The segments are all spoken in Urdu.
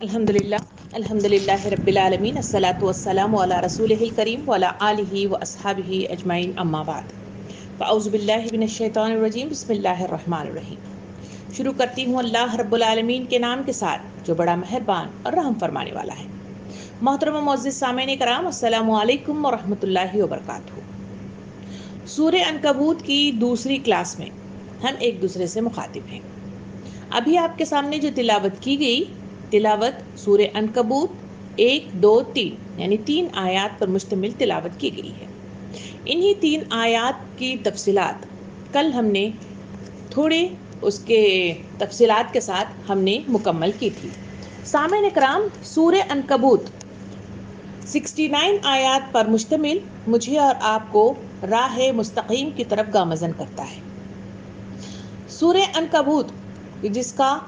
الحمدللہ رب العالمین الصلاۃ والسلام علی رسولہ الکریم وعلی آلہ واصحابہ اجمعین اما بعد فاعوذ باللہ من الشیطان الرجیم بسم اللہ الرحمن الرحیم۔ شروع کرتی ہوں اللہ رب العالمین کے نام کے ساتھ جو بڑا مہربان اور رحم فرمانے والا ہے۔ محترم و معزز سامعین کرام، السلام علیکم ورحمۃ اللہ وبرکاتہ۔ سورہ عنکبوت کی دوسری کلاس میں ہم ایک دوسرے سے مخاطب ہیں۔ ابھی آپ کے سامنے جو تلاوت کی گئی، تلاوت سورہ عنکبوت 1، 2، 3 یعنی 3 آیات پر مشتمل تلاوت کی گئی ہے۔ انہی 3 آیات کی تفصیلات کل ہم نے تھوڑے اس کے تفصیلات کے ساتھ ہم نے مکمل کی تھی۔ سامعین کرام، سورہ عنکبوت 69 آیات پر مشتمل مجھے اور آپ کو راہ مستقیم کی طرف گامزن کرتا ہے۔ سورہ عنکبوت جس کا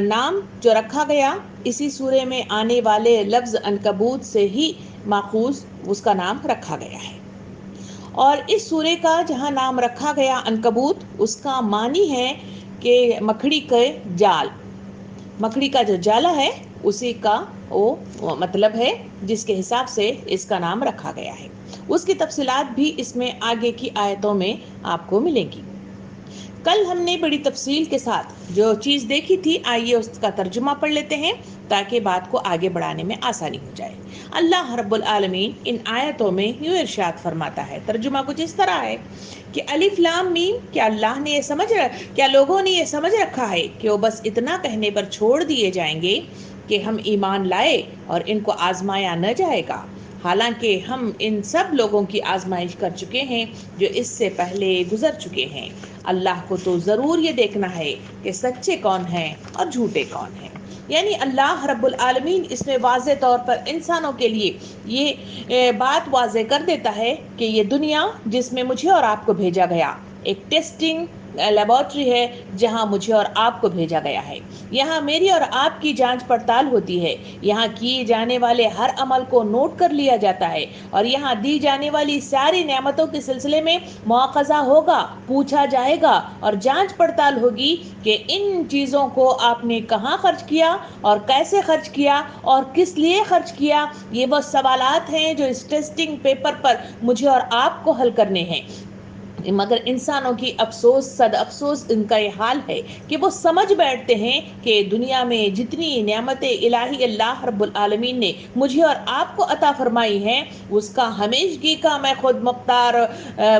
نام جو رکھا گیا، اسی سورے میں آنے والے لفظ عنکبوت سے ہی ماخوذ اس کا نام رکھا گیا ہے۔ اور اس سورے کا جہاں نام رکھا گیا عنکبوت، اس کا معنی ہے کہ مکڑی کے جال، مکڑی کا جو جالا ہے اسی کا وہ مطلب ہے جس کے حساب سے اس کا نام رکھا گیا ہے۔ اس کی تفصیلات بھی اس میں آگے کی آیتوں میں آپ کو ملیں گی۔ کل ہم نے بڑی تفصیل کے ساتھ جو چیز دیکھی تھی، آئیے اس کا ترجمہ پڑھ لیتے ہیں تاکہ بات کو آگے بڑھانے میں آسانی ہو جائے۔ اللہ رب العالمین ان آیتوں میں یوں ارشاد فرماتا ہے، ترجمہ کچھ اس طرح ہے کہ الف لام میم، کیا لوگوں نے یہ سمجھ رکھا ہے کہ وہ بس اتنا کہنے پر چھوڑ دیے جائیں گے کہ ہم ایمان لائے اور ان کو آزمایا نہ جائے گا، حالانکہ ہم ان سب لوگوں کی آزمائش کر چکے ہیں جو اس سے پہلے گزر چکے ہیں۔ اللہ کو تو ضرور یہ دیکھنا ہے کہ سچے کون ہیں اور جھوٹے کون ہیں۔ یعنی اللہ رب العالمین اس میں واضح طور پر انسانوں کے لیے یہ بات واضح کر دیتا ہے کہ یہ دنیا جس میں مجھے اور آپ کو بھیجا گیا ایک ٹیسٹنگ لیبارٹری ہے، جہاں مجھے اور آپ کو بھیجا گیا ہے۔ یہاں میری اور آپ کی جانچ پڑتال ہوتی ہے، یہاں کیے جانے والے ہر عمل کو نوٹ کر لیا جاتا ہے، اور یہاں دی جانے والی ساری نعمتوں کے سلسلے میں مواخذہ ہوگا، پوچھا جائے گا اور جانچ پڑتال ہوگی کہ ان چیزوں کو آپ نے کہاں خرچ کیا اور کیسے خرچ کیا اور کس لیے خرچ کیا۔ یہ وہ سوالات ہیں جو اس ٹیسٹنگ پیپر پر مجھے اور آپ کو حل کرنے ہیں۔ مگر انسانوں کی افسوس صد افسوس ان کا یہ حال ہے کہ وہ سمجھ بیٹھتے ہیں کہ دنیا میں جتنی نعمتیں الہی اللہ رب العالمین نے مجھے اور آپ کو عطا فرمائی ہیں، اس کا ہمیشگی کا میں خود مختار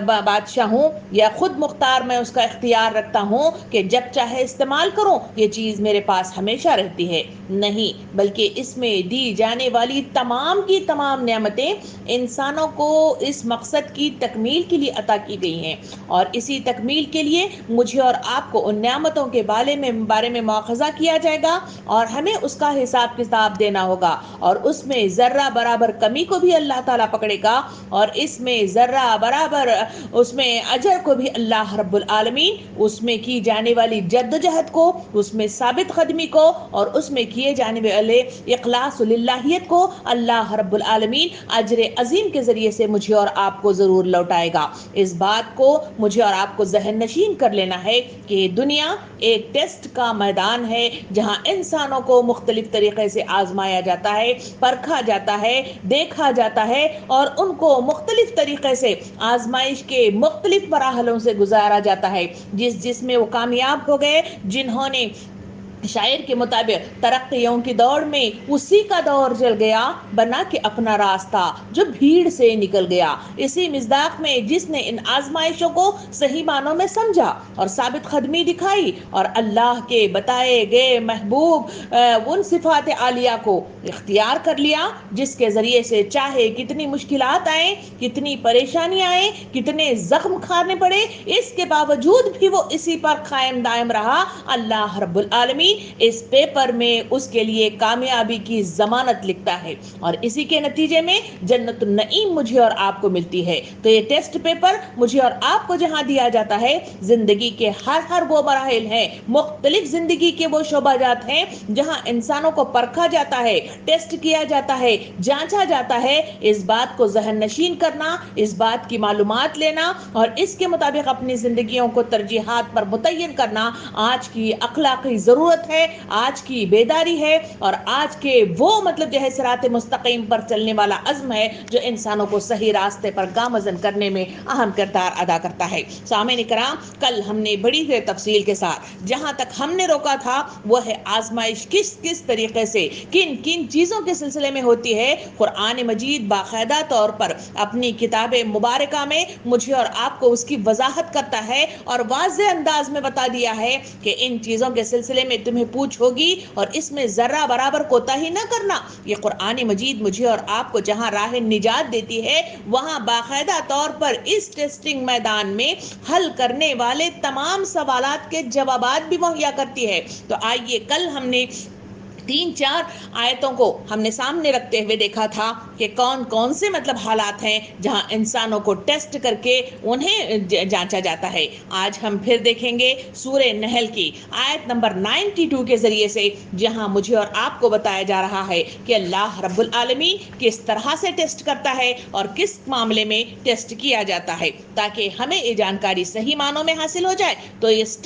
بادشاہ ہوں، یا خود مختار میں اس کا اختیار رکھتا ہوں کہ جب چاہے استعمال کروں، یہ چیز میرے پاس ہمیشہ رہتی ہے۔ نہیں، بلکہ اس میں دی جانے والی تمام کی تمام نعمتیں انسانوں کو اس مقصد کی تکمیل کے لیے عطا کی گئی ہیں، اور اسی تکمیل کے لیے مجھے اور آپ کو ان نعمتوں کے بارے میں مواخذہ کیا جائے گا، اور ہمیں اس کا حساب کتاب دینا ہوگا، اور اس میں ذرہ برابر کمی کو بھی اللہ تعالیٰ پکڑے گا، اور اس میں ذرہ برابر اس میں اجر کو بھی اللہ رب العالمین اس میں کی جانے والی جدوجہد کو، اس میں ثابت قدمی کو، اور اس میں کیے جانے والے اخلاص للہیت کو اللہ رب العالمین اجر عظیم کے ذریعے سے مجھے اور آپ کو ضرور لوٹائے گا۔ اس بات کو مجھے اور آپ کو ذہن نشین کر لینا ہے کہ دنیا ایک ٹیسٹ کا میدان ہے، جہاں انسانوں کو مختلف طریقے سے آزمایا جاتا ہے، پرکھا جاتا ہے، دیکھا جاتا ہے، اور ان کو مختلف طریقے سے آزمائش کے مختلف مراحلوں سے گزارا جاتا ہے۔ جس میں وہ کامیاب ہو گئے، جنہوں نے شاعر کے مطابق ترقیوں کی دوڑ میں اسی کا دور چل گیا بنا کہ اپنا راستہ جو بھیڑ سے نکل گیا۔ اسی مصداق میں جس نے ان آزمائشوں کو صحیح معنوں میں سمجھا اور ثابت قدمی دکھائی اور اللہ کے بتائے گئے محبوب ان صفات عالیہ کو اختیار کر لیا، جس کے ذریعے سے چاہے کتنی مشکلات آئیں، کتنی پریشانیاں آئیں، کتنے زخم کھانے پڑے، اس کے باوجود بھی وہ اسی پر قائم دائم رہا۔ اللہ رب العالمین اس پیپر میں اس کے لیے کامیابی کی ضمانت لکھتا ہے، اور اسی کے نتیجے میں جنت النعیم مجھے اور آپ کو ملتی ہے۔ تو یہ ٹیسٹ پیپر مجھے اور آپ کو جہاں دیا جاتا ہے، زندگی کے ہر وہ مراحل ہیں، مختلف زندگی کے وہ شعبہ جات ہیں جہاں انسانوں کو پرکھا جاتا ہے، ٹیسٹ کیا جاتا ہے، جانچا جاتا ہے۔ اس بات کو ذہن نشین کرنا، اس بات کی معلومات لینا اور اس کے مطابق اپنی زندگیوں کو ترجیحات پر متعین کرنا آج کی اخلاقی ضرورت ضرورت ہے، آج کی بیداری ہے، اور آج کے وہ مطلب جو ہے صراط مستقیم پر چلنے والا عزم ہے جو انسانوں کو صحیح راستے پر گامزن کرنے میں اہم کردار ادا کرتا ہے۔ سامعین کرام، کل ہم نے بڑی تفصیل کے ساتھ جہاں تک ہم نے روکا تھا وہ ہے آزمائش کس طریقے سے کن چیزوں کے سلسلے میں ہوتی ہے۔ قرآن مجید باقاعدہ طور پر اپنی کتاب مبارکہ میں مجھے اور آپ کو اس کی وضاحت کرتا ہے اور واضح انداز میں بتا دیا ہے کہ ان چیزوں کے سلسلے میں تمہیں پوچھ ہوگی اور اس میں ذرہ برابر کوتاہی نہ کرنا۔ یہ قرآن مجید مجھے اور آپ کو جہاں راہ نجات دیتی ہے وہاں باقاعدہ طور پر اس ٹیسٹنگ میدان میں حل کرنے والے تمام سوالات کے جوابات بھی مہیا کرتی ہے۔ تو آئیے، کل ہم نے 3-4 آیتوں کو ہم نے سامنے رکھتے ہوئے دیکھا تھا کہ کون سے مطلب حالات ہیں جہاں انسانوں کو ٹیسٹ کر کے انہیں جانچا جاتا ہے۔ آج ہم پھر دیکھیں گے سورہ نحل کی آیت نمبر 92 کے ذریعے سے، جہاں مجھے اور آپ کو بتایا جا رہا ہے کہ اللہ رب العالمین کس طرح سے ٹیسٹ کرتا ہے اور کس معاملے میں ٹیسٹ کیا جاتا ہے، تاکہ ہمیں یہ جانکاری صحیح معنوں میں حاصل ہو جائے تو اس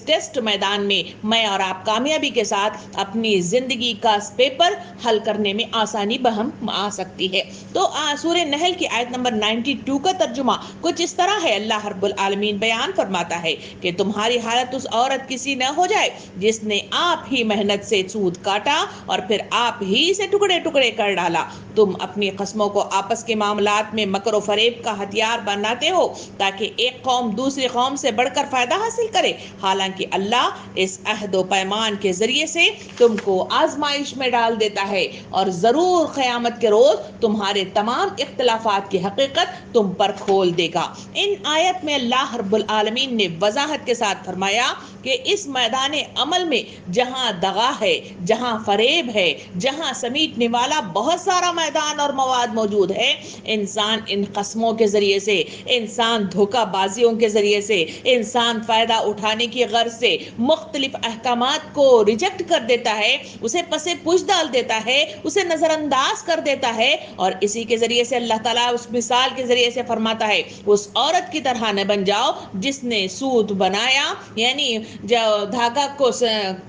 ٹیسٹ میدان میں اور آپ کامیابی کے ساتھ اپنی زندگی کا پیپر حل کرنے میں آسانی بہم آ سکتی ہے۔ تو سورہ نحل کی آیت نمبر 92 کا ترجمہ کچھ اس طرح ہے۔ اللہ رب العالمین بیان فرماتا ہے کہ تمہاری حالت اس عورت کسی نہ ہو جائے جس نے آپ ہی محنت سے سود کاٹا اور پھر آپ ہی سے ٹکڑے ٹکڑے کر ڈالا۔ تم اپنی قسموں کو آپس کے معاملات میں مکر و فریب کا ہتھیار بناتے ہو تاکہ ایک قوم دوسری قوم سے بڑھ کر فائدہ حاصل کرے، حالانکہ اللہ اس عہد و پیمان کے ذریعے سے تم کو آزمائش میں ڈال دیتا ہے اور ضرور قیامت کے روز تمہارے تمام اختلافات کی حقیقت تم پر کھول دے گا۔ ان آیت میں اللہ رب العالمین نے وضاحت کے ساتھ فرمایا کہ اس میدان عمل میں جہاں دغا ہے، جہاں فریب ہے، جہاں سمیٹنے والا بہت سارا میدان اور مواد موجود ہے، انسان ان قسموں کے ذریعے سے، انسان دھوکہ بازیوں کے ذریعے سے، انسان فائدہ اٹھانے کی غرض سے مختلف احکامات کو ریجیکٹ کر دیتا ہے، اسے پسے پوچھ ڈال دیتا ہے، اسے نظر انداز کر دیتا ہے، اور اسی کے ذریعے سے اللہ تعالیٰ اس مثال کے ذریعے سے فرماتا ہے اس عورت کی طرح نہ بن جاؤ جس نے سوت بنایا، یعنی جو دھاگا کو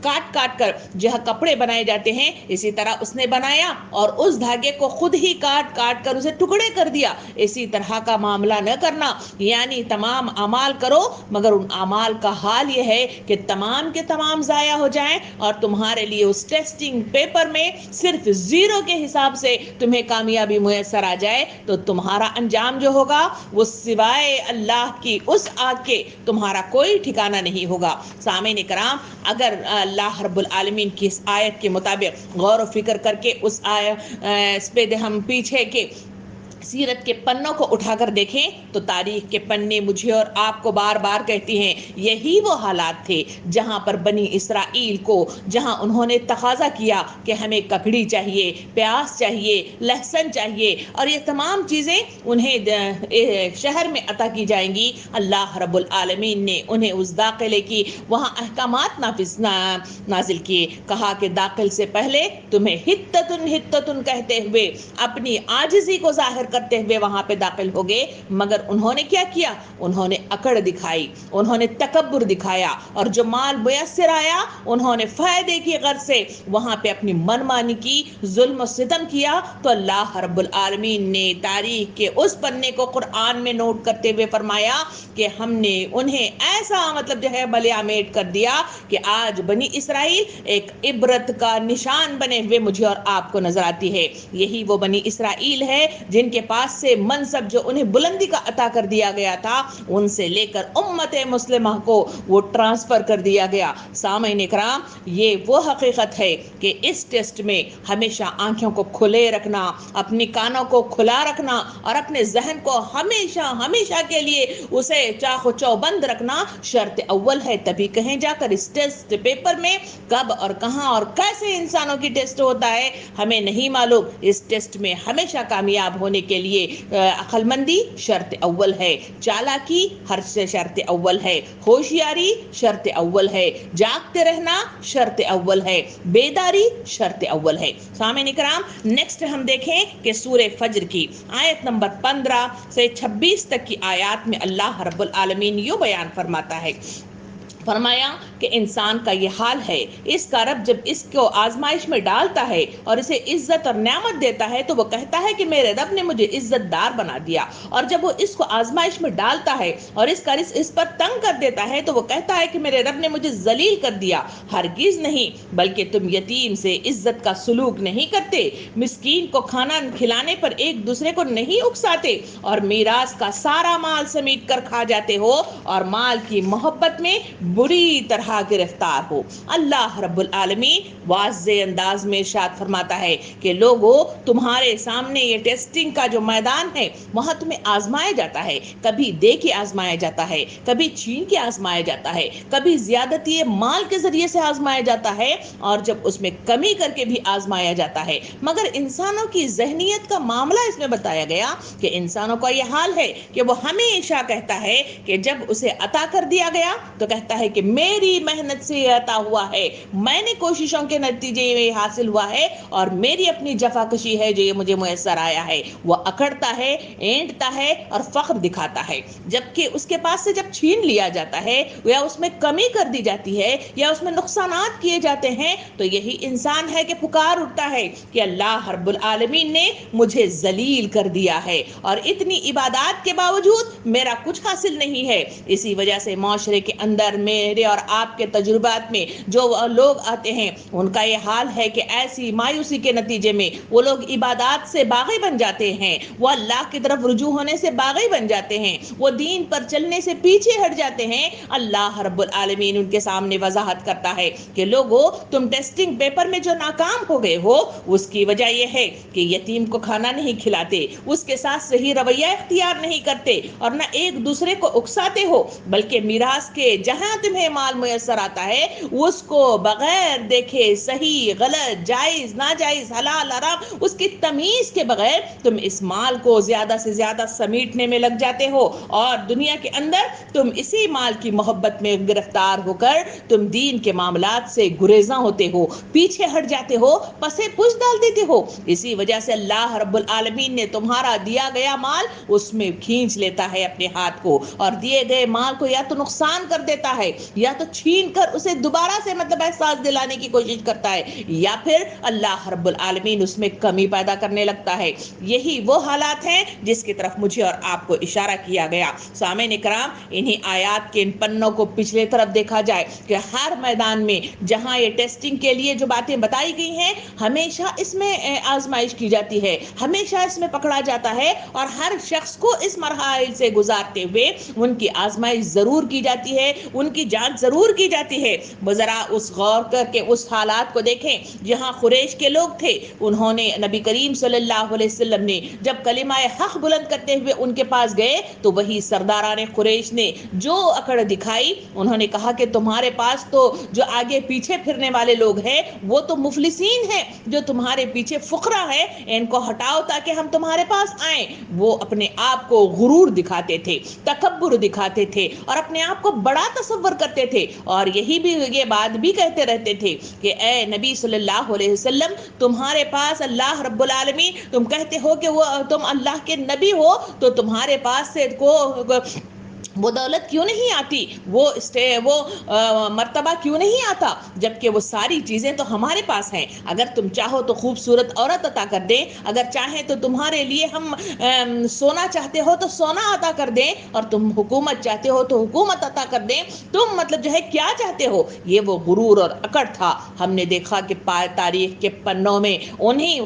کاٹ کاٹ کر جہاں کپڑے بنائے جاتے ہیں اسی طرح اس نے بنایا اور اس دھاگے کو خود ہی کاٹ کاٹ کر اسے ٹکڑے کر دیا۔ اسی طرح کا معاملہ نہ کرنا، یعنی تمام اعمال کرو مگر ان اعمال کا حال یہ ہے کہ تمام کے تمام ضائع ہو جائیں اور تمہارے لیے اس ٹیسٹنگ پیپر میں صرف 0 کے حساب سے تمہیں کامیابی میسر آ جائے تو تمہارا انجام جو ہوگا وہ سوائے اللہ کی اس آگ کے تمہارا کوئی ٹھکانہ نہیں ہوگا۔ سامعین کرام، اگر اللہ رب العالمین کی اس آیت کے مطابق غور و فکر کر کے اس پہ ہم پیچھے کے سیرت کے پنوں کو اٹھا کر دیکھیں تو تاریخ کے پنے مجھے اور آپ کو بار بار کہتی ہیں یہی وہ حالات تھے جہاں پر بنی اسرائیل کو، جہاں انہوں نے تقاضا کیا کہ ہمیں ککڑی چاہیے، پیاز چاہیے، لہسن چاہیے اور یہ تمام چیزیں انہیں شہر میں عطا کی جائیں گی، اللہ رب العالمین نے انہیں اس داخلے کی وہاں احکامات نازل کیے، کہا کہ داخل سے پہلے تمہیں ہتتن ہتتن کہتے ہوئے اپنی عاجزی کو ظاہر کرتے ہوئے وہاں پہ داخل ہو گئے، مگر انہوں نے کیا کیا؟ انہوں نے اکڑ دکھائی، انہوں نے تکبر دکھایا اور جو مال میسر آیا انہوں نے فائدے کی غرض سے وہاں پہ اپنی منمانی کی، ظلم و ستم کیا۔ تو اللہ رب العالمین نے تاریخ کے اس پنے کو قرآن میں نوٹ کرتے ہوئے فرمایا کہ ہم نے انہیں ایسا مطلب جو ہے ملیامٹ کر دیا کہ آج بنی اسرائیل ایک عبرت کا نشان بنے ہوئے مجھے اور آپ کو نظر آتی ہے۔ یہی وہ بنی اسرائیل ہے جن کے پاس سے منصب جو انہیں بلندی کا عطا کر دیا گیا تھا ان سے لے کر امت مسلمہ کو وہ ٹرانسفر کر دیا گیا۔ سامعین کرام، یہ وہ حقیقت ہے کہ اس ٹیسٹ میں ہمیشہ آنکھوں کو کھلے رکھنا، اپنی کانوں کو کھلا رکھنا اور اپنے ذہن کو ہمیشہ کے لیے اسے چاق و چوبند رکھنا شرط اول ہے۔ تبھی کہیں جا کر اس ٹیسٹ پیپر میں کب اور کہاں اور کیسے انسانوں کی ٹیسٹ ہوتا ہے ہمیں نہیں معلوم۔ اس ٹیسٹ میں ہمیشہ کامیاب ہونے کے لیے عقل مندی شرط اول ہے، چالاکی ہر سے شرط اول ہے، ہوشیاری شرط اول ہے، جاگتے رہنا شرط اول ہے، بیداری شرط اول ہے۔ سامعین کرام، نیکسٹ ہم دیکھیں کہ سورہ فجر کی آیت نمبر 15 سے 26 تک کی آیات میں اللہ رب العالمین یوں بیان فرماتا ہے فرمایا کہ انسان کا یہ حال ہے، اس کا رب جب اس کو آزمائش میں ڈالتا ہے اور اسے عزت اور نعمت دیتا ہے تو وہ کہتا ہے کہ میرے رب نے مجھے عزت دار بنا دیا، اور جب وہ اس کو آزمائش میں ڈالتا ہے اور اس پر تنگ کر دیتا ہے تو وہ کہتا ہے کہ میرے رب نے مجھے ذلیل کر دیا۔ ہرگز نہیں، بلکہ تم یتیم سے عزت کا سلوک نہیں کرتے، مسکین کو کھانا کھلانے پر ایک دوسرے کو نہیں اکساتے، اور میراث کا سارا مال سمیٹ کر کھا جاتے ہو اور مال کی محبت میں بری طرح گرفتار ہو۔ اللہ رب العالمین واضح انداز میں ارشاد فرماتا ہے کہ لوگو، تمہارے سامنے یہ ٹیسٹنگ کا جو میدان ہے وہاں تمہیں آزمایا جاتا ہے، کبھی دے کے آزمایا جاتا ہے، کبھی چھین کے آزمایا جاتا ہے، کبھی زیادتی مال کے ذریعے سے آزمایا جاتا ہے، اور جب اس میں کمی کر کے بھی آزمایا جاتا ہے۔ مگر انسانوں کی ذہنیت کا معاملہ اس میں بتایا گیا کہ انسانوں کا یہ حال ہے کہ وہ ہمیشہ کہتا ہے کہ جب اسے عطا کر دیا گیا تو کہتا ہے کہ میری محنت سے یہ عطا ہوا ہے، میں نے کوششوں کے نتیجے میں حاصل ہوا ہے، اور میری اپنی جفاکشی ہے جو یہ مجھے میسر آیا ہے۔ وہ اکڑتا ہے، اینٹتا ہے اور فخر دکھاتا ہے، جبکہ اس کے پاس سے جب چھین لیا جاتا ہے یا اس میں کمی کر دی جاتی ہے یا اس میں نقصانات کیے جاتے ہیں تو یہی انسان ہے کہ پکار اٹھتا ہے کہ اللہ رب العالمین نے مجھے ذلیل کر دیا ہے، اور اتنی عبادات کے باوجود میرا کچھ حاصل نہیں ہے۔ اسی وجہ سے معاشرے کے اندر میرے اور آپ کے تجربات میں جو لوگ آتے ہیں ان کا یہ حال ہے کہ ایسی مایوسی کے نتیجے میں وہ لوگ عبادات سے باغی بن جاتے ہیں، وہ اللہ کی طرف رجوع ہونے سے باغی بن جاتے ہیں، وہ دین پر چلنے سے پیچھے ہٹ جاتے ہیں۔ اللہ رب العالمین ان کے سامنے وضاحت کرتا ہے کہ لوگو، تم ٹیسٹنگ پیپر میں جو ناکام ہو گئے ہو اس کی وجہ یہ ہے کہ یتیم کو کھانا نہیں کھلاتے، اس کے ساتھ صحیح رویہ اختیار نہیں کرتے، اور نہ ایک دوسرے کو اکساتے ہو، بلکہ میراث کے جہاں تمہیں مال میسر آتا ہے اس کو بغیر دیکھے صحیح غلط جائز ناجائز حلال حرام اس کی تمیز کے بغیر تم اس مال کو زیادہ سے زیادہ سمیٹنے میں لگ جاتے ہو، اور دنیا کے اندر تم اسی مال کی محبت میں گرفتار ہو کر تم دین کے معاملات سے گریزاں ہوتے ہو، پیچھے ہٹ جاتے ہو، پسے پش ڈال دیتے ہو۔ اسی وجہ سے اللہ رب العالمین نے تمہارا دیا گیا مال اس میں کھینچ لیتا ہے اپنے ہاتھ کو، اور دیے گئے مال کو یا تو نقصان کر دیتا ہے یا تو چھین کر اسے دوبارہ سے احساس دلانے کی کوشش کرتا ہے، یا پھر اللہ رب العالمین اس میں کمی پیدا کرنے لگتا ہے۔ یہی وہ حالات ہیں جس کی طرف مجھے اور آپ کو اشارہ کیا گیا۔ سامعین کرام، انہی آیات کے ان پنوں کو پچھلے طرف دیکھا جائے کہ ہر میدان میں جہاں یہ ٹیسٹنگ کے لیے جو باتیں بتائی گئی ہیں ہمیشہ اس میں آزمائش کی جاتی ہے، ہمیشہ اس میں پکڑا جاتا ہے، اور ہر شخص کو اس مرحلے سے گزارتے ہوئے ان کی آزمائش ضرور کی جاتی ہے، ان کی جانچ ضرور کی جاتی ہے۔ ذرا اس غور کر کے اس حالات کو دیکھیں جہاں قریش کے لوگ تھے، انہوں نے نبی کریم صلی اللہ علیہ وسلم نے جب کلمہ حق بلند کرتے ہوئے ان کے پاس گئے تو وہی سرداران قریش نے جو اکڑ دکھائی، انہوں نے کہا کہ تمہارے پاس تو جو آگے پیچھے پھرنے والے لوگ ہیں وہ تو مفلسین ہیں، جو تمہارے پیچھے فقراء ہیں ان کو ہٹاؤ تاکہ ہم تمہارے پاس آئیں۔ وہ اپنے آپ کو غرور دکھاتے تھے، تکبر دکھاتے تھے، اور اپنے آپ کو بڑا تصور کرتے تھے، اور یہ بات بھی کہتے رہتے تھے کہ اے نبی صلی اللہ علیہ وسلم، تمہارے پاس اللہ رب العالمین، تم کہتے ہو کہ تم اللہ کے نبی ہو تو تمہارے پاس سے وہ دولت کیوں نہیں آتی، وہ مرتبہ کیوں نہیں آتا، جبکہ وہ ساری چیزیں تو ہمارے پاس ہیں۔ اگر تم چاہو تو خوبصورت عورت عطا کر دیں، اگر چاہیں تو تمہارے لیے ہم سونا چاہتے ہو تو سونا عطا کر دیں، اور تم حکومت چاہتے ہو تو حکومت عطا کر دیں، تم جو ہے کیا چاہتے ہو۔ یہ وہ غرور اور اکڑ تھا۔ ہم نے دیکھا کہ تاریخ کے پنوں میں انہی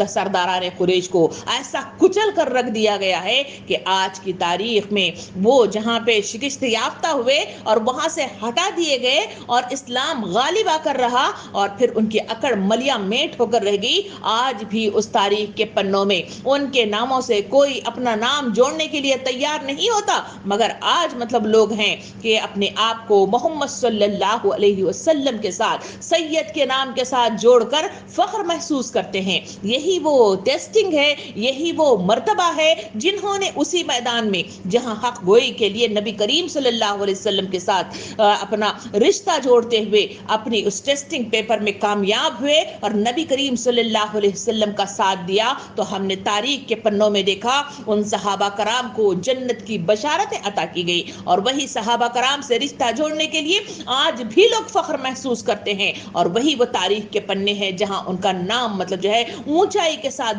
سرداران قریش کو ایسا کچل کر رکھ دیا گیا ہے کہ آج کی تاریخ میں وہ جہاں پہ شکست یافتہ ہوئے اور وہاں سے ہٹا دیے گئے اور اسلام غالب آ کر رہا اور پھر ان کی اکڑ ملیا میٹ ہو کر رہ گئی، آج بھی اس تاریخ کے پنوں میں ان کے ناموں سے کوئی اپنا نام جوڑنے کے لیے تیار نہیں ہوتا، مگر آج لوگ ہیں کہ اپنے آپ کو محمد صلی اللہ علیہ وسلم کے ساتھ سید کے نام کے ساتھ جوڑ کر فخر محسوس کرتے ہیں۔ یہی وہ ٹیسٹنگ ہے، یہی وہ مرتبہ ہے جنہوں نے اسی میدان میں جہاں حق گوئی کے لیے نبی کریم صلی اللہ علیہ وسلم کے ساتھ اپنا رشتہ جوڑتے ہوئے اپنی اس ٹیسٹنگ پیپر میں کامیاب ہوئے اور نبی کریم صلی اللہ علیہ وسلم کا ساتھ دیا، تو ہم نے تاریخ کے پنوں میں دیکھا ان صحابہ کرام کو جنت کی بشارتیں عطا کی گئی، اور وہی صحابہ کرام سے رشتہ جوڑنے کے لیے آج بھی لوگ فخر محسوس کرتے ہیں، اور وہی وہ تاریخ کے پنے ہیں جہاں ان کا نام مطلب جو ہے اونچائی کے ساتھ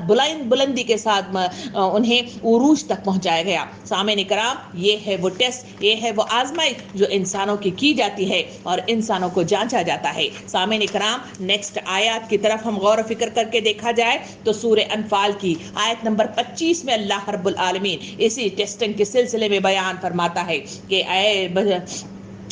بلندی کے ساتھ انہیں عروج تک پہنچایا گیا۔ سامعین کرام، یہ ہے وہ ٹیسٹ، یہ ہے وہ آزمائش جو انسانوں کی جاتی ہے اور انسانوں کو جانچا جاتا ہے۔ سامعین کرام، نیکسٹ آیات کی طرف ہم غور و فکر کر کے دیکھا جائے تو سورہ انفال کی آیت نمبر 25 میں اللہ رب العالمین اسی ٹیسٹنگ کے سلسلے میں بیان فرماتا ہے کہ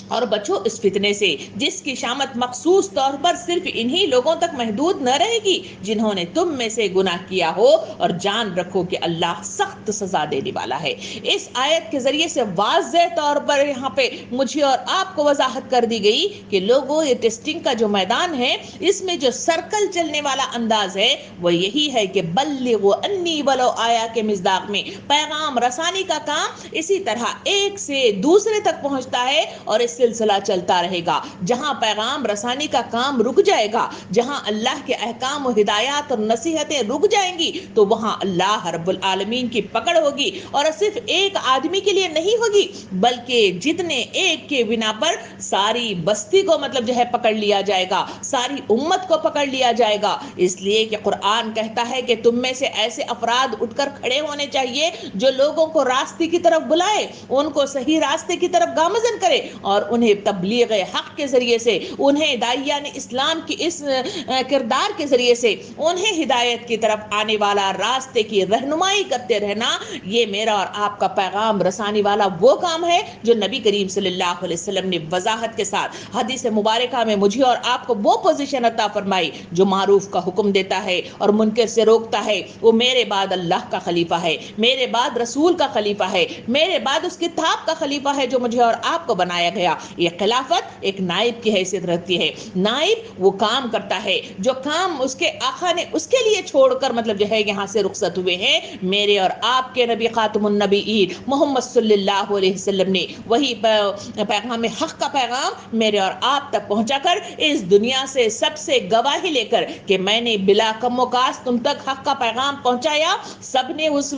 اور بچو اس فتنے سے جس کی شامت مخصوص طور پر صرف انہی لوگوں تک محدود نہ رہے گی جنہوں نے تم میں سے گناہ کیا ہو، اور جان رکھو کہ اللہ سخت سزا دینے والا ہے۔ اس آیت کے ذریعے سے واضح طور پر یہاں پہ مجھے اور آپ کو وضاحت کر دی گئی کہ لوگوں، یہ ٹیسٹنگ کا جو میدان ہے اس میں جو سرکل چلنے والا انداز ہے وہ یہی ہے کہ بلغوا انی ولو آیا کے مصداق میں پیغام رسانی کا کام اسی طرح ایک سے دوسرے تک پہنچتا ہے، اور اس سلسلہ چلتا رہے گا۔ جہاں پیغام رسانی کا کام رک جائے گا، جہاں اللہ کے احکام و ہدایات اور نصیحتیں رک جائیں گی، تو وہاں اللہ رب العالمین کی پکڑ ہوگی، اور صرف ایک آدمی کے لیے نہیں ہوگی بلکہ جتنے ایک کے بنا پر ساری بستی کو مطلب جو ہے پکڑ لیا جائے گا، ساری امت کو پکڑ لیا جائے گا۔ اس لیے کہ قرآن کہتا ہے کہ تم میں سے ایسے افراد اٹھ کر کھڑے ہونے چاہیے جو لوگوں کو راستے کی طرف بلائے، ان کو صحیح راستے کی طرف گامزن کرے، اور انہیں تبلیغ حق کے ذریعے سے، انہیں داعیان اسلام کی اس کردار کے ذریعے سے انہیں ہدایت کی طرف آنے والا راستے کی رہنمائی کرتے رہنا، یہ میرا اور آپ کا پیغام رسانی والا وہ کام ہے جو نبی کریم صلی اللہ علیہ وسلم نے وضاحت کے ساتھ حدیث مبارکہ میں مجھے اور آپ کو وہ پوزیشن عطا فرمائی جو معروف کا حکم دیتا ہے اور منکر سے روکتا ہے۔ وہ میرے بعد اللہ کا خلیفہ ہے، میرے بعد رسول کا خلیفہ ہے، میرے بعد اس کتاب کا خلیفہ ہے جو مجھے اور آپ کو بنایا گیا۔ یہ خلافت ایک نائب کی حیثیت رکھتی ہے۔ نائب وہ کام کرتا ہے جو کام اس کے آقا نے اس کے لیے چھوڑ کر مطلب جو ہے یہاں سے رخصت ہوئے ہیں۔ میرے اور آپ کے نبی خاتم النبیین محمد صلی اللہ علیہ وسلم نے وہی پیغام حق کا پیغام میرے اور آپ تک پہنچا کر اس دنیا سے سب سے گواہی لے کر کہ میں نے بلا کم و کاست تم تک حق کا پیغام پہنچایا، سب نے اس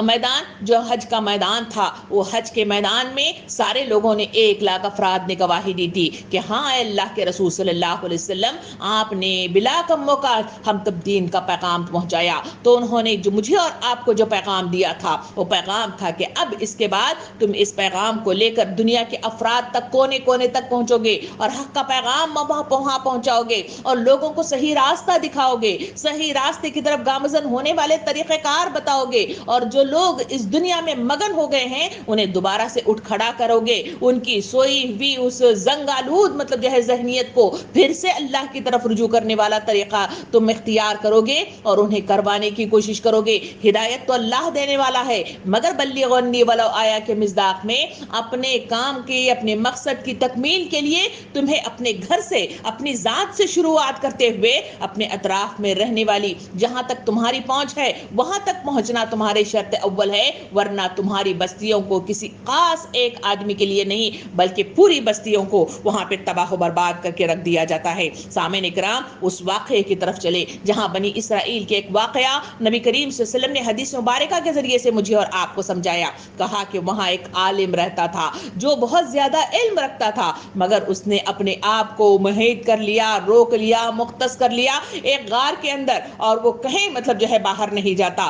میدان جو حج کا میدان تھا، وہ حج کے میدان میں سارے لوگوں نے 1,00,000 افراد نے گواہی دی تھی کہ ہاں اے اللہ کے رسول صلی اللہ علیہ وسلم، آپ نے بلا کم و کاست ہم تک دین کا پیغام پہنچایا۔ تو انہوں نے جو مجھے اور آپ کو جو پیغام دیا تھا وہ پیغام تھا کہ اب اس کے بعد تم اس پیغام کو لے کر دنیا کے افراد تک کونے کونے تک پہنچو گے اور حق کا پیغام وہاں پہنچاؤ گے اور لوگوں کو صحیح راستہ دکھاؤ گے، صحیح راستے کی طرف گامزن ہونے والے طریقہ کار بتاؤ گے، اور جو لوگ اس دنیا میں مگن ہو گئے ہیں انہیں دوبارہ سے اٹھ کھڑا کرو گے، ان کی سوئی ہوئی اس زنگ آلود مطلب جو ہے ذہنیت کو پھر سے اللہ کی طرف رجوع کرنے والا طریقہ تم اختیار کرو گے اور انہیں کروانے کی کوشش کرو گے۔ ہدایت تو اللہ دینے والا ہے، مگر بلغوا انی ولو آیا کے مصداق میں اپنے کام کے، اپنے مقصد کی تکمیل کے لیے تمہیں اپنے گھر سے، اپنی ذات سے شروعات کرتے ہوئے اپنے اطراف میں رہنے والی جہاں تک تمہاری پہنچ ہے وہاں تک پہنچنا تمہارے شرط اول ہے، ورنہ تمہاری بستیوں کو کسی خاص ایک آدمی کے لیے نہیں بلکہ پوری بستیوں کو وہاں پہ تباہ و برباد کر کے رکھ دیا جاتا ہے۔ سامعین کرام، اس واقعے کی طرف چلے جہاں بنی اسرائیل کے ایک واقعہ نبی کریم صلی اللہ علیہ وسلم نے حدیث مبارکہ کے ذریعے سے مجھے اور آپ کو سمجھایا۔ کہا کہ وہاں ایک عالم رہتا تھا جو بہت زیادہ علم رکھتا تھا، مگر اس نے اپنے آپ کو محیط کر لیا، روک لیا، مختص کر لیا ایک غار کے اندر، اور وہ کہیں مطلب جو ہے باہر نہیں جاتا۔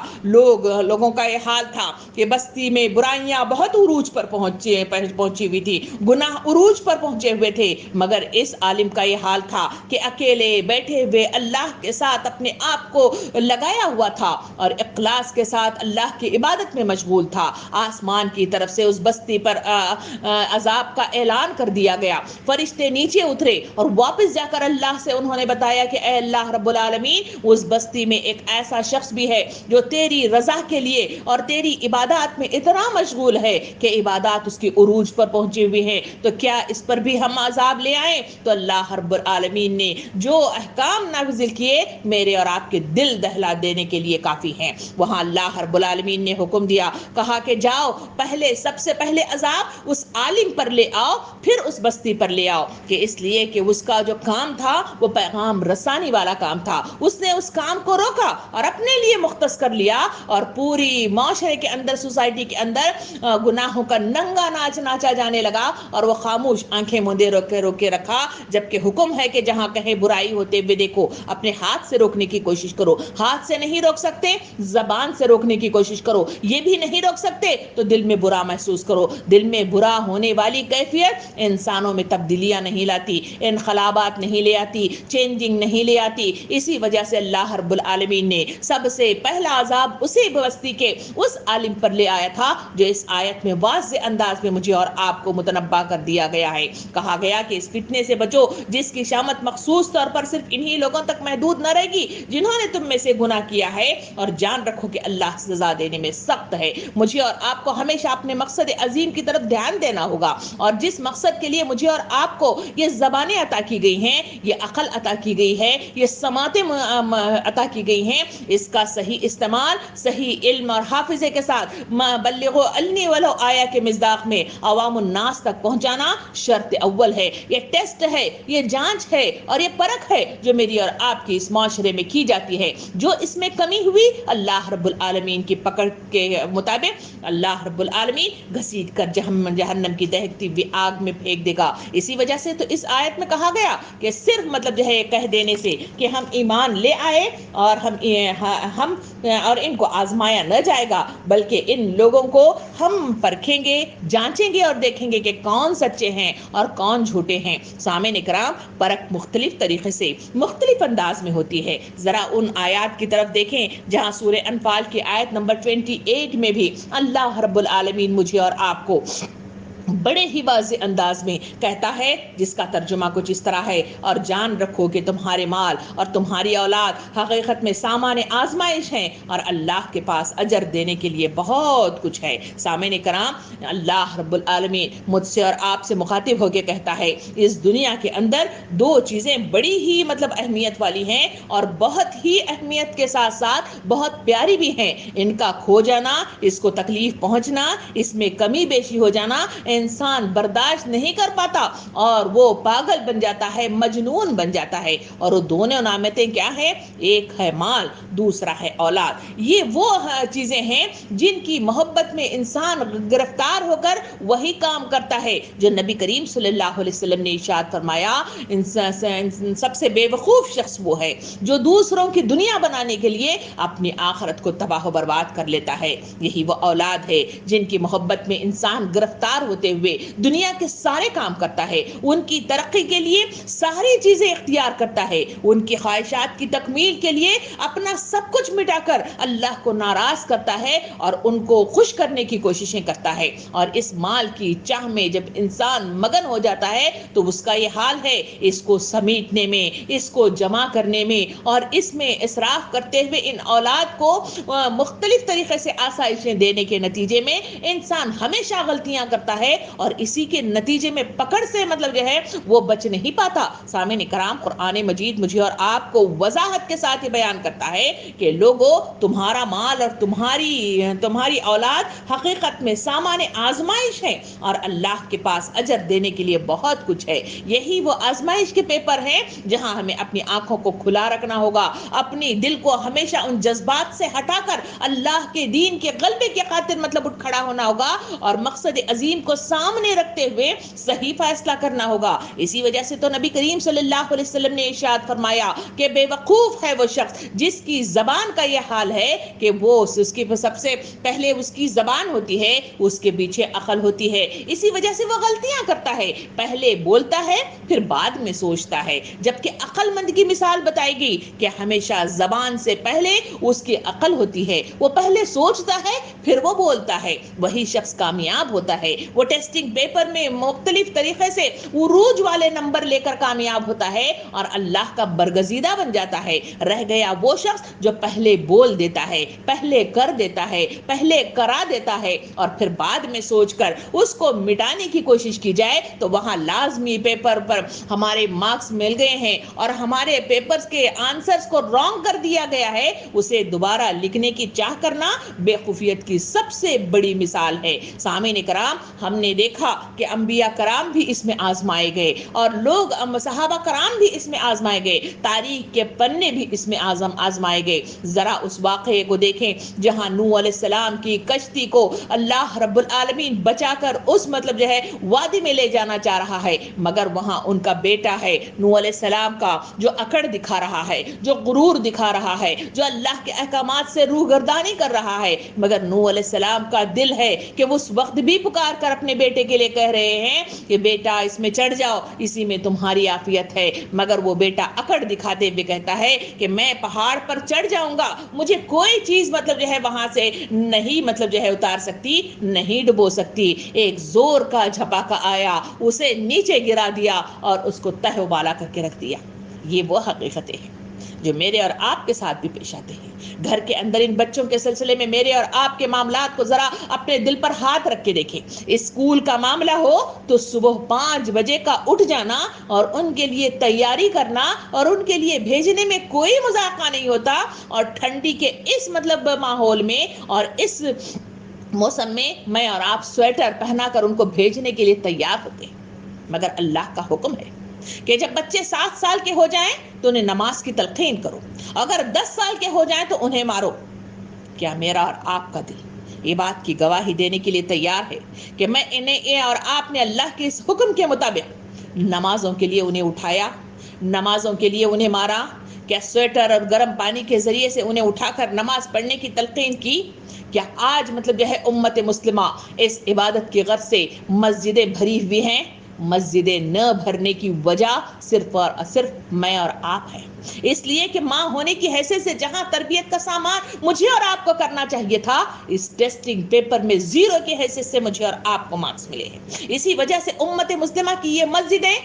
لوگوں کا یہ حال تھا کہ بستی میں برائیاں بہت عروج پر پہنچی ہوئی تھی، گناہ عروج پر پہنچے ہوئے تھے، مگر اس عالم کا یہ حال تھا کہ اکیلے بیٹھے ہوئے اللہ کے ساتھ اپنے آپ کو لگایا ہوا تھا اور اخلاص کے ساتھ اللہ کی عبادت میں مشغول تھا۔ آسمان کی طرف سے اس بستی پر عذاب کا اعلان کر دیا گیا، فرشتے نیچے اترے اور واپس جا کر اللہ سے انہوں نے بتایا کہ اے اللہ رب العالمین، اس بستی میں ایک ایسا شخص بھی ہے جو تیری رضا کے لیے اور تیری عبادات میں اتنا مشغول ہے کہ عبادات اس کی عروج پر پہنچے ہوئے ہیں، تو کیا اس پر بھی ہم عذاب لے آئیں؟ تو اللہ رب العالمین نے جو احکام نازل کیے میرے اور آپ کے دل دہلا دینے کے لیے کافی ہیں۔ وہاں اللہ رب العالمین نے حکم دیا، کہا کہ جاؤ پہلے سب سے پہلے عذاب اس عالم پر لے آؤ، پھر اس بستی پر لے آؤ، کہ اس لیے کہ اس کا جو کام تھا وہ پیغام رسانی والا کام تھا، اس نے اس کام کو روکا اور اپنے لیے مختص کر لیا، اور پوری معاشرے کے اندر، سوسائٹی کے اندر گناہوں کا ننگا ناچ ناچا جانے لگا، اور وہ خاموش آنکھیں موندے روکے رکھا، جبکہ حکم ہے کہ جہاں کہیں برائی ہوتے ہوئے دیکھو اپنے ہاتھ سے روکنے کی کوشش کرو، ہاتھ سے نہیں روک سکتے زبان سے روکنے کی کوشش کرو، یہ بھی نہیں روک سکتے تو دل میں برا محسوس کرو۔ دل میں برا ہونے والی کیفیت انسانوں میں تبدیلیاں نہیں لاتی، انقلابات نہیں لے آتی، چینجنگ نہیں لے آتی۔ اسی وجہ سے اللہ رب العالمین نے سب سے پہلا عذاب اسی بستی کے اس عالم پر لے آیا تھا، جو اس آیت میں واضح انداز میں مجھے اور آپ کو متنبہ کر دیا گیا ہے۔ کہا گیا کہ اس فتنے سے بچو جس کی شامت مخصوص طور پر صرف انہی لوگوں تک محدود نہ رہے گی جنہوں نے تم میں سے گناہ کیا ہے، اور جان رکھو کہ اللہ سزا دینے میں سخت ہے۔ مجھے اور آپ کو ہمیشہ اپنے مقصد عظیم کی طرف دھیان دینا ہوگا، اور جس مقصد کے لیے مجھے اور آپ کو یہ زبانیں عطا کی گئی ہیں، یہ عقل عطا کی گئی ہے، یہ سماعتیں عطا کی گئی ہیں، اس کا صحیح استعمال صحیح علم اور حافظے کے ساتھ بلغوا انی ولو آیا کے مصداق میں عوام الناس تک پہنچانا شرط اول ہے۔ یہ ٹیسٹ ہے، یہ جانچ ہے اور یہ پرکھ ہے جو میری اور آپ کی اس معاشرے میں کی جاتی ہے۔ جو اس میں کمی ہوئی اللہ رب العالمین کی پکڑ کے مطابق اللہ رب العالمین گھسیٹ کر جہنم کی دہکتی ہوئی آگ میں پھینک دے گا۔ اسی وجہ سے تو اس آیت میں کہا گیا کہ صرف مطلب جو ہے یہ کہہ دینے سے کہ ہم ایمان لے آئے اور ہم اور ان کو آزمایا نہ جائے گا، بلکہ ان لوگوں کو ہم پرکھیں گے، جانچیں گے اور دیکھیں گے کہ کون سچے ہیں اور کون جھوٹے ہیں۔ سامعین کرام، پرکھ مختلف طریقے سے مختلف انداز میں ہوتی ہے۔ ذرا ان آیات کی طرف دیکھیں جہاں سورہ انفال کی آیت نمبر 28 میں بھی اللہ رب العالمین مجھے اور آپ کو بڑے ہی واضح انداز میں کہتا ہے، جس کا ترجمہ کچھ اس طرح ہے، اور جان رکھو کہ تمہارے مال اور تمہاری اولاد حقیقت میں سامان آزمائش ہیں، اور اللہ کے پاس اجر دینے کے لیے بہت کچھ ہے۔ سامعین کرام، اللہ رب العالمین مجھ سے اور آپ سے مخاطب ہو کے کہتا ہے، اس دنیا کے اندر دو چیزیں بڑی ہی اہمیت والی ہیں، اور بہت ہی اہمیت کے ساتھ ساتھ بہت پیاری بھی ہیں۔ ان کا کھو جانا، اس کو تکلیف پہنچنا، اس میں کمی بیشی ہو جانا انسان برداشت نہیں کر پاتا، اور وہ پاگل بن جاتا ہے، مجنون بن جاتا ہے۔ اور وہ دونوں نعمتیں کیا ہیں؟ ایک ہے مال، دوسرا ہے اولاد۔ یہ وہ چیزیں ہیں جن کی محبت میں انسان گرفتار ہو کر وہی کام کرتا ہے جو نبی کریم صلی اللہ علیہ وسلم نے ارشاد فرمایا، سب سے بے وقوف شخص وہ ہے جو دوسروں کی دنیا بنانے کے لیے اپنی آخرت کو تباہ و برباد کر لیتا ہے۔ یہی وہ اولاد ہے جن کی محبت میں انسان گرفتار ہوتے ہوئے دنیا کے سارے کام کرتا ہے، ان کی ترقی کے لیے ساری چیزیں اختیار کرتا ہے، ان کی خواہشات کی تکمیل کے لیے اپنا سب کچھ مٹا کر اللہ کو ناراض کرتا ہے اور ان کو خوش کرنے کی کوششیں کرتا ہے۔ اور اس مال کی چاہ میں جب انسان مگن ہو جاتا ہے تو اس کا یہ حال ہے، اس کو سمیٹنے میں، اس کو جمع کرنے میں اور اس میں اسراف کرتے ہوئے ان اولاد کو مختلف طریقے سے آسائشیں دینے کے نتیجے میں انسان ہمیشہ غلطیاں کرتا ہے، اور اسی کے نتیجے میں پکڑ سے جو ہے وہ بچ نہیں پاتا۔ سامعین کرام، قرآن مجید مجھے اور آپ کو وضاحت کے ساتھ یہ بیان کرتا ہے کہ لوگوں، تمہارا مال اور تمہاری اولاد حقیقت میں سامان آزمائش ہے، اور اللہ کے پاس اجر دینے کے لیے بہت کچھ ہے۔ یہی وہ آزمائش کے پیپر ہیں جہاں ہمیں اپنی آنکھوں کو کھلا رکھنا ہوگا، اپنی دل کو ہمیشہ ان جذبات سے ہٹا کر اللہ کے دین کے غلبے کے خاطر اٹھ کھڑا ہونا ہوگا، اور مقصد عظیم کو سامنے رکھتے ہوئے صحیح فیصلہ کرنا ہوگا۔ اسی وجہ سے تو نبی کریم صلی اللہ علیہ وسلم نے ارشاد فرمایا کہ بے وقوف ہے وہ شخص جس کی زبان کا یہ حال ہے کہ وہ اس کی سب سے پہلے اس کی زبان ہوتی ہے، اس کے پیچھے عقل ہوتی ہے، اسی وجہ سے وہ غلطیاں کرتا ہے، پہلے بولتا ہے پھر بعد میں سوچتا ہے، جبکہ عقل مند کی مثال بتائے گی کہ ہمیشہ زبان سے پہلے اس کی عقل ہوتی ہے، وہ پہلے سوچتا ہے پھر وہ بولتا ہے، وہی شخص کامیاب ہوتا ہے، وہ ٹیسٹنگ پیپر میں مختلف طریقے سے عروج والے نمبر لے کر کامیاب ہوتا ہے اور اللہ کا برگزیدہ بن جاتا ہے۔ رہ گیا وہ شخص جو پہلے بول دیتا ہے، پہلے کر دیتا ہے، پہلے کرا دیتا ہے اور پھر بعد میں سوچ کر اس کو مٹانے کی کوشش کی جائے تو وہاں لازمی پیپر پر ہمارے مارکس مل گئے ہیں اور ہمارے پیپرز کے آنسرز کو رانگ کر دیا گیا ہے، اسے دوبارہ لکھنے کی چاہ کرنا بیوقوفیت کی سب سے بڑی مثال ہے۔ سامعین کرام، ہم نے دیکھا کہ انبیاء کرام بھی اس میں آزمائے گئے اور لوگ صحابہ کرام بھی اس میں آزمائے گئے، تاریخ کے پنے بھی اس میں آزمائے گئے۔ ذرا اس واقعے کو دیکھیں جہاں نوح علیہ السلام کی کشتی کو اللہ رب العالمین بچا کر اس وادی میں لے جانا چاہ رہا ہے، مگر وہاں ان کا بیٹا ہے نوح علیہ السلام کا جو اکڑ دکھا رہا ہے، جو غرور دکھا رہا ہے، جو اللہ کے احکامات سے روگردانی کر رہا ہے، مگر نوح علیہ السلام کا دل ہے کہ وہ اس وقت بھی پکار کر اپنے بیٹے کے لیے کہہ رہے ہیں کہ بیٹا اس میں چڑھ جاؤ، اسی میں تمہاری عافیت ہے، مگر وہ بیٹا اکڑ دکھاتے ہوئے کہتا ہے کہ میں پہاڑ پر چڑھ جاؤں گا، مجھے کوئی چیز وہاں سے نہیں اتار سکتی، نہیں ڈبو سکتی۔ ایک زور کا جھپاکا آیا، اسے نیچے گرا دیا اور اس کو تہ و بالا کر کے رکھ دیا۔ یہ وہ حقیقتیں ہیں جو میرے اور آپ کے ساتھ بھی پیش آتے ہیں۔ گھر کے اندر ان بچوں کے سلسلے میں میرے اور آپ کے معاملات کو ذرا اپنے دل پر ہاتھ رکھ کے دیکھیں۔ اسکول کا معاملہ ہو تو صبح 5 بجے کا اٹھ جانا اور ان کے لیے تیاری کرنا اور ان کے لیے بھیجنے میں کوئی مذاقہ نہیں ہوتا، اور ٹھنڈی کے اس ماحول میں اور اس موسم میں اور آپ سویٹر پہنا کر ان کو بھیجنے کے لیے تیار ہوتے ہیں، مگر اللہ کا حکم ہے کہ جب بچے 7 سال کے ہو جائیں تو انہیں نماز کی تلقین کرو، اگر 10 سال کے ہو جائیں تو انہیں مارو۔ کیا میرا اور آپ کا دل یہ بات کی گواہی دینے کے لیے تیار ہے کہ میں انہیں اور آپ نے اللہ کے اس حکم کے مطابق نمازوں کے لیے انہیں اٹھایا، نمازوں کے لیے انہیں مارا؟ کیا سویٹر اور گرم پانی کے ذریعے سے انہیں اٹھا کر نماز پڑھنے کی تلقین کی؟ کیا آج امت مسلمہ اس عبادت کی غرض سے مسجدیں بھری ہوئی ہیں؟ مسجدیں نہ بھرنے کی وجہ صرف اور صرف میں اور آپ ہیں، اس لیے کہ ماں ہونے کی حیثیت سے جہاں تربیت کا سامان مجھے اور آپ کو کرنا چاہیے تھا، اس ٹیسٹنگ پیپر میں 0 کی حیثیت سے مجھے اور آپ کو مارکس ملے ہیں۔ اسی وجہ سے امت مسلمہ کی یہ مسجدیں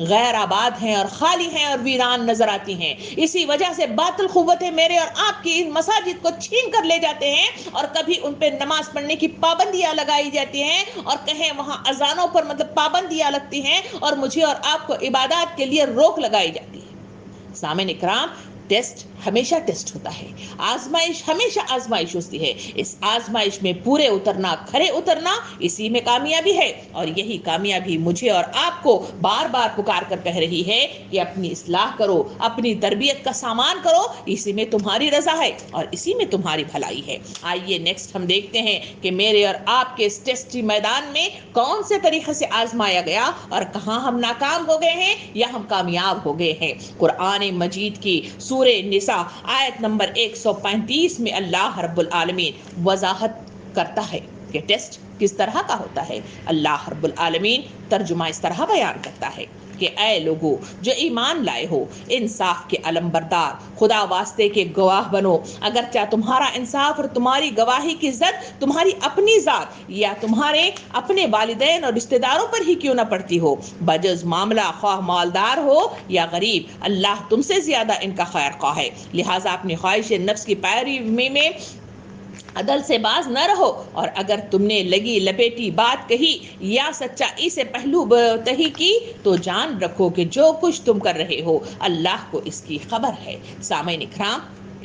غیر آباد ہیں اور خالی ہیں اور ویران نظر آتی ہیں۔ اسی وجہ سے باطل قوتیں میرے اور آپ کی مساجد کو چھین کر لے جاتے ہیں اور کبھی ان پہ نماز پڑھنے کی پابندیاں لگائی جاتی ہیں اور کہیں وہاں اذانوں پر پابندیاں لگتی ہیں اور مجھے اور آپ کو عبادات کے لیے روک لگائی جاتی ہے۔ سامعین اکرام، ٹیسٹ ہمیشہ ٹیسٹ ہوتا ہے، آزمائش ہمیشہ آزمائش ہوتی ہے۔ اس آزمائش میں پورے اترنا، کھرے اترنا، اسی میں کامیابی ہے، اور یہی کامیابی مجھے اور آپ کو بار بار پکار کر کہہ رہی ہے کہ اپنی اصلاح کرو، اپنی تربیت کا سامان کرو، اسی میں تمہاری رضا ہے اور اسی میں تمہاری بھلائی ہے۔ آئیے نیکسٹ ہم دیکھتے ہیں کہ میرے اور آپ کے اس ٹیسٹی میدان میں کون سے طریقے سے آزمایا گیا اور کہاں ہم ناکام ہو گئے ہیں یا ہم کامیاب ہو گئے ہیں۔ قرآن مجید کی سورہ نساء آیت نمبر 135 میں اللہ رب العالمین وضاحت کرتا ہے کہ ٹیسٹ کس طرح کا ہوتا ہے۔ اللہ رب العالمین ترجمہ اس طرح بیان کرتا ہے کہ اے لوگو جو ایمان لائے ہو، انصاف کے علم بردار خدا واسطے کے گواہ بنو، اگرچہ تمہارا انصاف اور تمہاری گواہی کی زد تمہاری اپنی ذات یا تمہارے اپنے والدین اور رشتہ داروں پر ہی کیوں نہ پڑتی ہو، بجز معاملہ خواہ مالدار ہو یا غریب، اللہ تم سے زیادہ ان کا خیر خواہ ہے، لہٰذا اپنی خواہش نفس کی پیروی میں عدل سے باز نہ رہو، اور اگر تم نے لگی لپیٹی بات کہی یا سچائی سے پہلو تہی کی تو جان رکھو کہ جو کچھ تم کر رہے ہو اللہ کو اس کی خبر ہے۔ سامعین اکرام،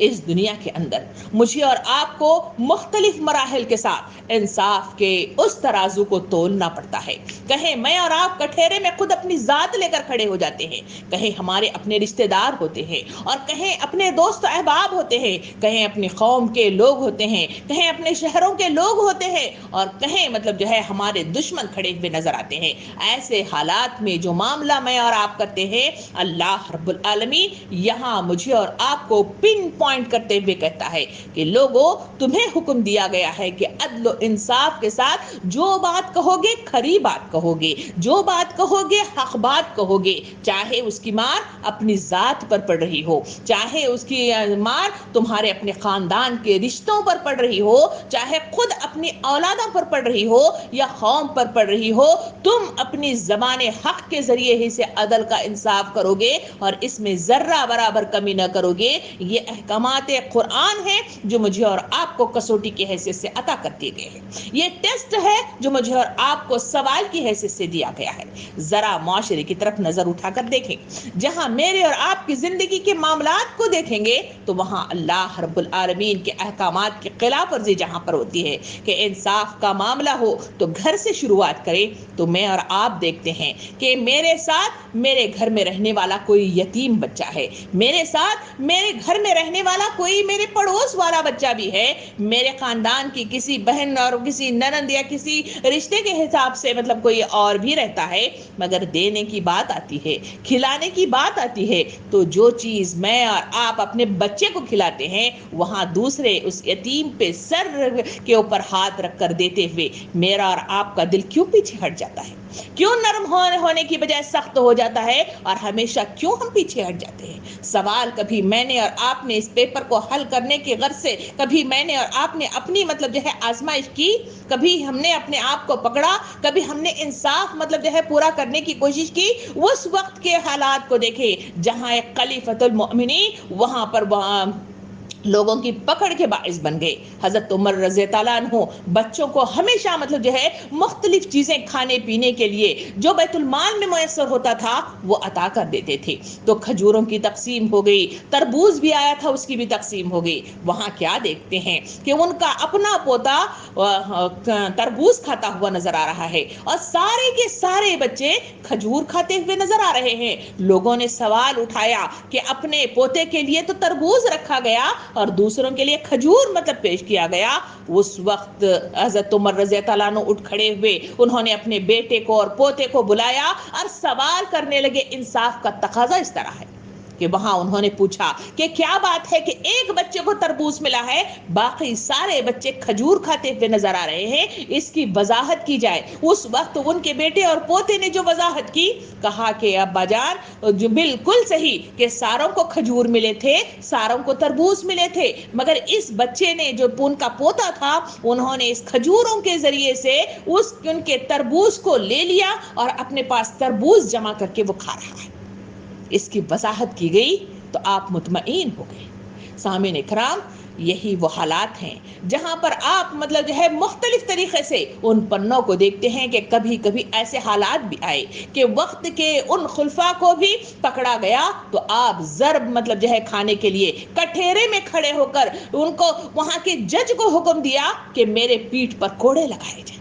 اس دنیا کے اندر مجھے اور آپ کو مختلف مراحل کے ساتھ انصاف کے اس ترازو کو تولنا پڑتا ہے۔ کہیں میں اور آپ کٹہرے میں خود اپنی ذات لے کر کھڑے ہو جاتے ہیں، کہیں ہمارے اپنے رشتہ دار ہوتے ہیں، اور کہیں اپنے دوست و احباب ہوتے ہیں، کہیں اپنی قوم کے لوگ ہوتے ہیں، کہیں اپنے شہروں کے لوگ ہوتے ہیں، اور کہیں ہمارے دشمن کھڑے ہوئے نظر آتے ہیں۔ ایسے حالات میں جو معاملہ میں اور آپ کرتے ہیں، اللہ رب العالمین یہاں مجھے اور آپ کو پن پوائنٹ کرتے ہوئے کہتا ہے کہ لوگوں تمہیں حکم دیا گیا ہے کہ عدل و انصاف کے ساتھ جو بات کہو گے کھری بات کہو گے، جو بات کہو گے حق بات کہو گے، چاہے اس کی مار اپنی ذات پر پڑ رہی ہو، چاہے اس کی مار تمہارے اپنے خاندان کے رشتوں پر پڑ رہی ہو، چاہے خود اپنی اولادوں پر پڑ رہی ہو یا قوم پر پڑ رہی ہو، تم اپنی زبان حق کے ذریعے ہی سے عدل کا انصاف کرو گے اور اس میں ذرہ برابر کمی نہ کرو گے۔ یہ احکامات قرآن ہیں جو مجھے اور آپ کو کسوٹی کی حیثیت سے عطا کر دیے گئے ہیں، یہ ٹیسٹ ہے جو مجھے اور آپ کو سوال کی حیثیت سے دیا گیا ہے۔ ذرا معاشرے کی طرف نظر اٹھا کر دیکھیں، جہاں میرے اور آپ کی زندگی کے معاملات کو دیکھیں گے تو وہاں اللہ رب العالمین کے احکامات کی خلاف ورزی جہاں پر ہوتی ہے کہ انصاف کا معاملہ ہو تو گھر سے شروعات کریں، تو میں اور آپ دیکھتے ہیں کہ میرے ساتھ میرے گھر میں رہنے والا کوئی یتیم بچہ ہے، میرے ساتھ میرے گھر میں رہنے والا کوئی میرے پڑوس والا بچہ بھی ہے، میرے خاندان کی کسی بہن اور کسی ننند یا کسی رشتے کے حساب سے مطلب کوئی اور بھی رہتا ہے، مگر دینے کی بات آتی ہے، کھلانے کی بات آتی ہے تو جو چیز میں اور آپ اپنے بچے کو کھلاتے ہیں وہاں دوسرے اس یتیم پہ سر کے اوپر ہاتھ رکھ کر دیتے ہوئے میرا اور آپ کا دل کیوں پیچھے ہٹ جاتا ہے؟ کیوں نرم ہونے کی بجائے سخت ہو جاتا ہے اور ہمیشہ کیوں ہم پیچھے ہٹ جاتے ہیں؟ سوال کبھی میں نے اور آپ نے اس پیپر کو حل کرنے کی غرض سے، کبھی میں نے اور آپ نے اپنی مطلب جو ہے آزمائش کی، کبھی ہم نے اپنے آپ کو پکڑا، کبھی ہم نے انصاف مطلب جو ہے پورا کرنے کی کوشش کی، اس وقت کے حالات کو دیکھیں جہاں ایک خلیفۃ المؤمنین وہاں پر لوگوں کی پکڑ کے باعث بن گئے۔ حضرت عمر رضی اللہ عنہ بچوں کو ہمیشہ مطلب جو ہے مختلف چیزیں کھانے پینے کے لیے جو بیت المال میں میسر ہوتا تھا وہ عطا کر دیتے تھے، تو کھجوروں کی تقسیم ہو گئی، تربوز بھی آیا تھا اس کی بھی تقسیم ہو گئی۔ وہاں کیا دیکھتے ہیں کہ ان کا اپنا پوتا تربوز کھاتا ہوا نظر آ رہا ہے اور سارے کے سارے بچے کھجور کھاتے ہوئے نظر آ رہے ہیں۔ لوگوں نے سوال اٹھایا کہ اپنے پوتے کے لیے تو تربوز رکھا گیا اور دوسروں کے لیے کھجور مطلب پیش کیا گیا۔ اس وقت حضرت عمر رضی اللہ عنہ اٹھ کھڑے ہوئے، انہوں نے اپنے بیٹے کو اور پوتے کو بلایا اور سوال کرنے لگے۔ انصاف کا تقاضا اس طرح ہے کہ وہاں انہوں نے پوچھا کہ کیا بات ہے کہ ایک بچے کو تربوز ملا ہے، باقی سارے بچے کھجور کھاتے ہوئے نظر آ رہے ہیں، اس کی وضاحت کی جائے۔ اس وقت ان کے بیٹے اور پوتے نے جو وضاحت کی، کہا کہ ابا جان جو بالکل صحیح کہ ساروں کو کھجور ملے تھے، ساروں کو تربوز ملے تھے، مگر اس بچے نے جو ان کا پوتا تھا انہوں نے اس کھجوروں کے ذریعے سے ان کے تربوز کو لے لیا اور اپنے پاس تربوز جمع کر کے وہ کھا رہا ہے۔ اس کی وضاحت کی گئی تو آپ مطمئن ہو گئے۔ سامعین اکرام، یہی وہ حالات ہیں جہاں پر آپ مطلب جو ہے مختلف طریقے سے ان پنوں کو دیکھتے ہیں کہ کبھی کبھی ایسے حالات بھی آئے کہ وقت کے ان خلفاء کو بھی پکڑا گیا تو آپ ضرب مطلب جو ہے کھانے کے لیے کٹہرے میں کھڑے ہو کر ان کو وہاں کے جج کو حکم دیا کہ میرے پیٹھ پر کوڑے لگائے جائیں۔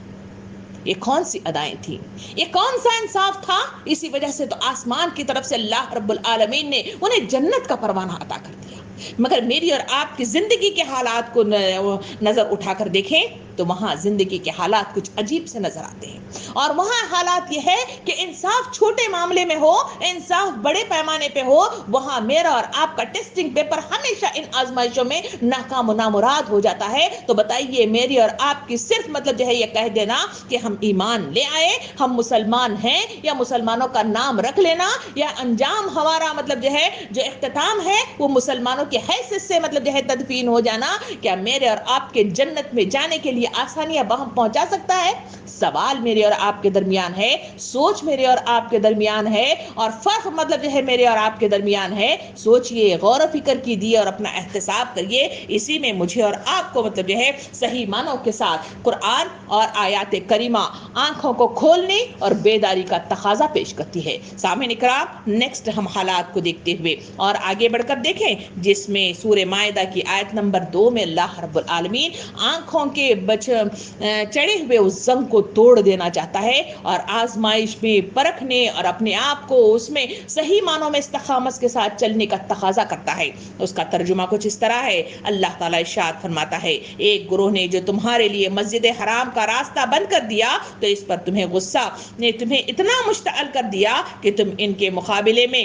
یہ کون سی ادائیں تھیں؟ یہ کون سا انصاف تھا؟ اسی وجہ سے تو آسمان کی طرف سے اللہ رب العالمین نے انہیں جنت کا پروانہ عطا کر دیا۔ مگر میری اور آپ کی زندگی کے حالات کو نظر اٹھا کر دیکھیں تو وہاں زندگی کے حالات کچھ عجیب سے نظر آتے ہیں، اور وہاں حالات یہ ہے کہ انصاف چھوٹے معاملے میں ہو، انصاف بڑے پیمانے پہ ہو، وہاں میرا اور آپ کا ٹیسٹنگ پیپر ہمیشہ ان آزمائشوں میں ناکام و نامراد ہو جاتا ہے۔ تو بتائیے میری اور آپ کی صرف مطلب جو ہے یہ کہہ دینا کہ ہم ایمان لے آئے، ہم مسلمان ہیں، یا مسلمانوں کا نام رکھ لینا، یا انجام ہمارا مطلب جو ہے جو اختتام ہے وہ مسلمانوں کی حیثیت سے مطلب جو ہے تدفین ہو جانا، کیا میرے اور آپ کے جنت میں جانے کے لیے آسانیاں بہم پہنچا سکتا ہے؟ سوال میرے اور آپ کے درمیان ہے، سوچ میرے اور آپ کے درمیان ہے، اور فرق مطلب جو ہے میرے اور آپ کے درمیان ہے۔ سوچئے، غور و فکر کیجئے اور اپنا احتساب کریے۔ اسی میں مجھے اور آپ کو مطلب جو ہے صحیح معنوں کے ساتھ قرآن اور آیات کریمہ آنکھوں کو کھولنے اور بیداری کا تقاضا پیش کرتی ہے۔ سامعین اکرام، نیکسٹ ہم حالات کو دیکھتے ہوئے اور آگے بڑھ کر دیکھیں، جس میں سورہ مائدہ کی آیت نمبر 2 میں اللہ رب العالمین آنکھوں کے چڑھے ہوئے اس زنگ کو توڑ دینا چاہتا ہے اور آزمائش میں پرکھنے اور اپنے آپ کو اس میں صحیح معنوں میں استقامت کے ساتھ چلنے کا تقاضا کرتا ہے۔ اس کا ترجمہ کچھ اس طرح ہے، اللہ تعالیٰ ارشاد فرماتا ہے، ایک گروہ نے جو تمہارے لیے مسجد حرام کا راستہ بند کر دیا تو اس پر تمہیں غصہ نے تمہیں اتنا مشتعل کر دیا کہ تم ان کے مقابلے میں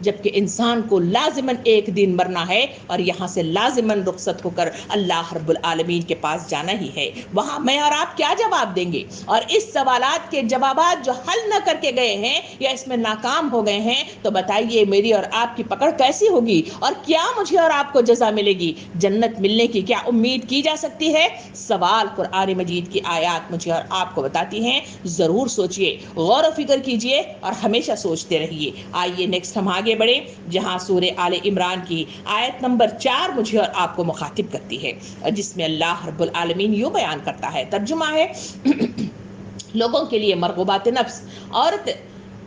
جبکہ انسان کو لازماً ایک دن مرنا ہے اور یہاں سے لازماً رخصت ہو کر اللہ رب العالمین کے پاس جانا ہی ہے. وہاں میں اور آپ کیا جواب دیں گے؟ اور اس سوالات کے جوابات جو حل نہ کر کے گئے ہیں یا اس میں ناکام ہو گئے ہیں تو بتائیے میری اور آپ کی پکڑ کیسی ہوگی اور کیا مجھے اور آپ کو جزا ملے گی؟ جنت ملنے کی کیا امید کی جا سکتی ہے؟ سوال قرآن مجید کی آیات مجھے اور آپ کو بتاتی ہیں. ضرور سوچئے، غور و فکر کیجئے اور ہمیشہ سوچتے رہیے. آئیے نیکسٹ ہم آگے بڑھیں جہاں سورہ آل عمران کی آیت نمبر 4 مجھے اور آپ کو مخاطب کرتی ہے، جس میں اللہ رب العالمین یوں بیان کرتا ہے. ترجمہ ہے لوگوں کے لیے مرغوبات نفس، عورت،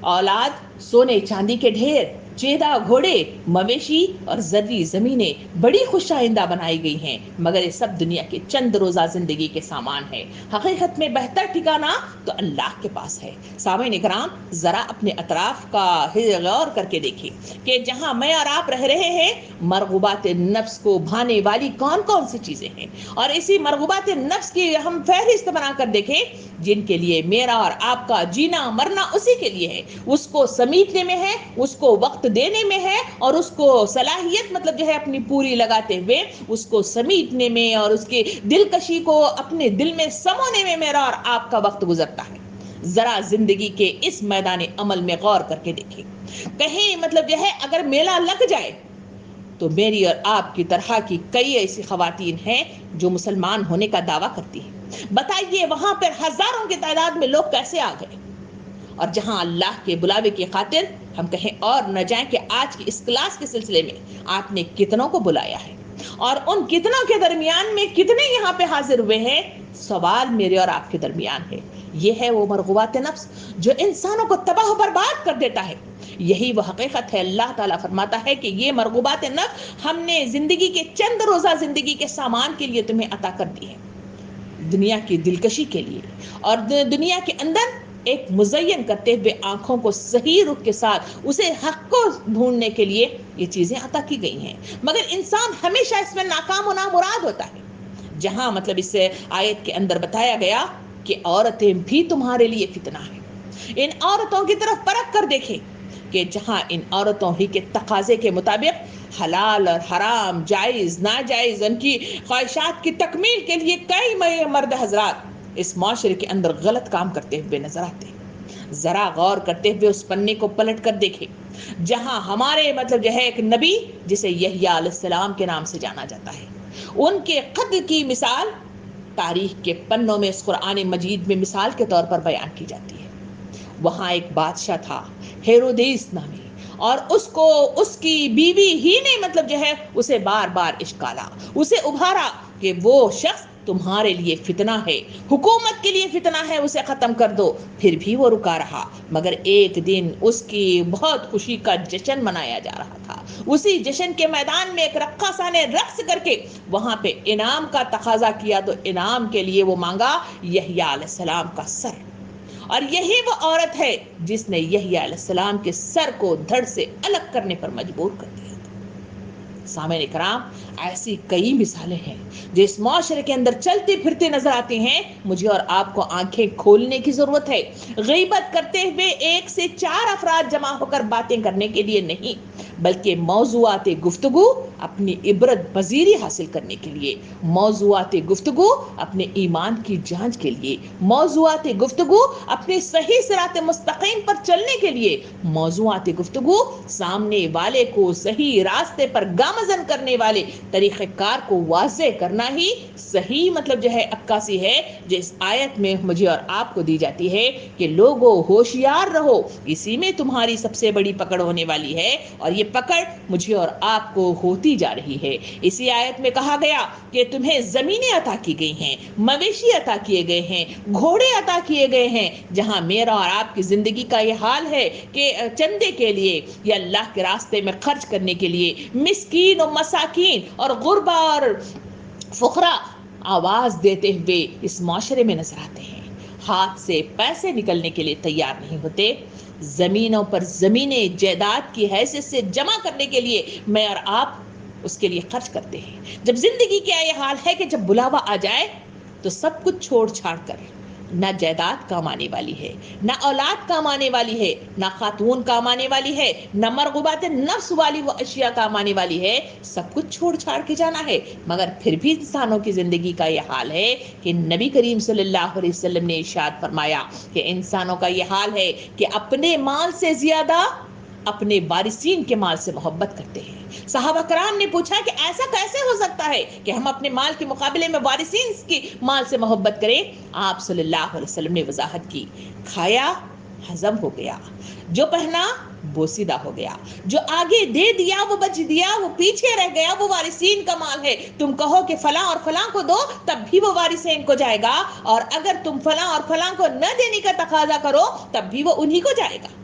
اولاد، سونے چاندی کے ڈھیر، چیدہ گھوڑے، مویشی اور زرعی زمینیں بڑی خوش آئندہ بنائی گئی ہیں، مگر یہ سب دنیا کے چند روزہ زندگی کے سامان ہے. حقیقت میں بہتر ٹھکانہ تو اللہ کے پاس ہے. سامعین کرام، ذرا اپنے اطراف کا غور کر کے دیکھیں کہ جہاں میں اور آپ رہ رہے ہیں مرغوبات نفس کو بھانے والی کون کون سی چیزیں ہیں، اور اسی مرغوبات نفس کی ہم فہرست بنا کر دیکھیں جن کے لیے میرا اور آپ کا جینا مرنا اسی کے لیے ہے. اس کو سمیٹنے میں ہے، اس کو وقت دینے میں ہے، اور اس کو صلاحیت مطلب جو ہے اپنی پوری لگاتے ہوئے اس کو سمیٹنے میں اور اس کی دلکشی کو اپنے دل میں سمونے میں میرا اور آپ کا وقت گزرتا ہے. ذرا زندگی کے اس میدان عمل میں غور کر کے دیکھیں. کہیں مطلب جو ہے اگر میلہ لگ جائے تو میری اور آپ کی طرح کی کئی ایسی خواتین ہیں جو مسلمان ہونے کا دعویٰ کرتی ہیں. بتائیے وہاں پر ہزاروں کی تعداد میں لوگ کیسے آ گئے؟ اور جہاں اللہ کے بلاوے کی خاطر ہم کہیں اور نہ جائیں کہ آج کی اس کلاس کے سلسلے میں آپ نے کتنوں کو بلایا ہے اور ان کتنوں کے درمیان میں کتنے یہاں پہ حاضر ہوئے ہیں. سوال میرے اور آپ کے درمیان ہے. یہ ہے وہ مرغوبات نفس جو انسانوں کو تباہ و برباد کر دیتا ہے. یہی وہ حقیقت ہے. اللہ تعالیٰ فرماتا ہے کہ یہ مرغوبات نفس ہم نے زندگی کے چند روزہ زندگی کے سامان کے لیے تمہیں عطا کر دی ہے، دنیا کی دلکشی کے لیے اور دنیا کے اندر ایک مزین کرتے ہوئے آنکھوں کو صحیح رخ کے ساتھ اسے حق کو ڈھونڈنے کے لیے یہ چیزیں عطا کی گئی ہیں. مگر انسان ہمیشہ اس میں ناکام و نامراد ہوتا ہے. جہاں مطلب اس آیت کے اندر بتایا گیا کہ عورتیں بھی تمہارے لیے فتنہ ہیں، ان عورتوں کی طرف پرکھ کر دیکھیں کہ جہاں ان عورتوں ہی کے تقاضے کے مطابق حلال اور حرام، جائز ناجائز، ان کی خواہشات کی تکمیل کے لیے کئی مرد حضرات اس معاشرے کے اندر غلط کام کرتے ہوئے نظر آتے ہیں. ذرا غور کرتے ہوئے اس پنے کو پلٹ کر دیکھیں جہاں ہمارے مطلب جو ہے ایک نبی جسے یحییٰ علیہ السلام کے نام سے جانا جاتا ہے، ان کے قتل کی مثال تاریخ کے پنوں میں اس قرآن مجید میں مثال کے طور پر بیان کی جاتی ہے. وہاں ایک بادشاہ تھا ہیرودیس نامی، اور اس کو اس کی بیوی ہی نے مطلب جو ہے اسے بار بار اشکالا، اسے ابھارا کہ وہ شخص تمہارے لیے فتنہ ہے، حکومت کے لیے فتنہ ہے، اسے ختم کر دو. پھر بھی وہ رکا رہا. مگر ایک دن اس کی بہت خوشی کا جشن منایا جا رہا تھا. اسی جشن کے میدان میں ایک رقاصہ نے رقص کر کے وہاں پہ انعام کا تقاضا کیا تو انعام کے لیے وہ مانگا یحییٰ علیہ السلام کا سر. اور یہی وہ عورت ہے جس نے یحییٰ علیہ السلام کے سر کو دھڑ سے الگ کرنے پر مجبور کر دیا. سامعین کرام، ایسی کئی مثالیں ہیں جو اس معاشرے کے اندر چلتی پھرتی نظر آتی ہیں. مجھے اور آپ کو آنکھیں کھولنے کی ضرورت ہے. غیبت کرتے ہوئے 1 سے 4 افراد جمع ہو کر باتیں کرنے کے لیے نہیں، بلکہ موضوعات گفتگو اپنی عبرت پذیری حاصل کرنے کے لیے، موضوعات گفتگو اپنے ایمان کی جانچ کے لیے، موضوعات گفتگو اپنے صحیح صراط مستقیم پر چلنے کے لیے، موضوعات گفتگو سامنے والے کو صحیح راستے پر گامزن کرنے والے طریقہ کار کو واضح کرنا ہی صحیح مطلب جو ہے عکاسی ہے جو اس آیت میں مجھے اور آپ کو دی جاتی ہے کہ لوگوں ہوشیار رہو، اسی میں تمہاری سب سے بڑی پکڑ ہونے والی ہے. اور یہ پکڑ مجھے اور آپ کو ہوتی جا رہی ہے. اسی آیت میں کہا گیا کہ تمہیں زمینیں عطا کی گئی ہیں، مویشی عطا کیے گئے ہیں، گھوڑے عطا کیے گئے ہیں. جہاں میرا اور آپ کی زندگی کا یہ حال ہے کہ چندے کے لیے یا اللہ کے راستے میں خرچ کرنے کے لیے مسکین و مساکین اور غربا اور فقراء آواز دیتے ہوئے اس معاشرے میں نظر آتے ہیں. ہاتھ سے پیسے نکلنے کے لیے تیار نہیں ہوتے. زمینوں پر زمینیں جائیداد کی حیثیت سے جمع کرنے کے لیے میں اور آپ اس کے لیے خرچ کرتے ہیں. جب زندگی کا یہ حال ہے کہ جب بلاوا آ جائے تو سب کچھ چھوڑ چھاڑ کر نہ جائیداد کام آنے والی ہے، نہ اولاد کام آنے والی ہے، نہ خاتون کام آنے والی ہے، نہ مرغوبات نفس والی وہ اشیاء کام آنے والی ہے، سب کچھ چھوڑ چھاڑ کے جانا ہے۔ مگر پھر بھی انسانوں کی زندگی کا یہ حال ہے کہ نبی کریم صلی اللہ علیہ وسلم نے ارشاد فرمایا کہ انسانوں کا یہ حال ہے کہ اپنے مال سے زیادہ اپنے وارثین کے مال سے محبت کرتے ہیں۔ صحابہ کرام نے پوچھا کہ ایسا کیسے ہو سکتا ہے کہ ہم اپنے مال کے مقابلے میں وارثین کی مال سے محبت کریں؟ آپ صلی اللہ علیہ وسلم نے وضاحت کی، کھایا ہضم ہو گیا، جو پہنا بوسیدہ ہو گیا، جو آگے دے دیا وہ بچ دیا، وہ پیچھے رہ گیا وہ وارثین کا مال ہے۔ تم کہو کہ فلاں اور فلاں کو دو تب بھی وہ وارثین کو جائے گا، اور اگر تم فلاں اور فلاں کو نہ دینے کا تقاضا کرو تب بھی وہ انہی کو جائے گا۔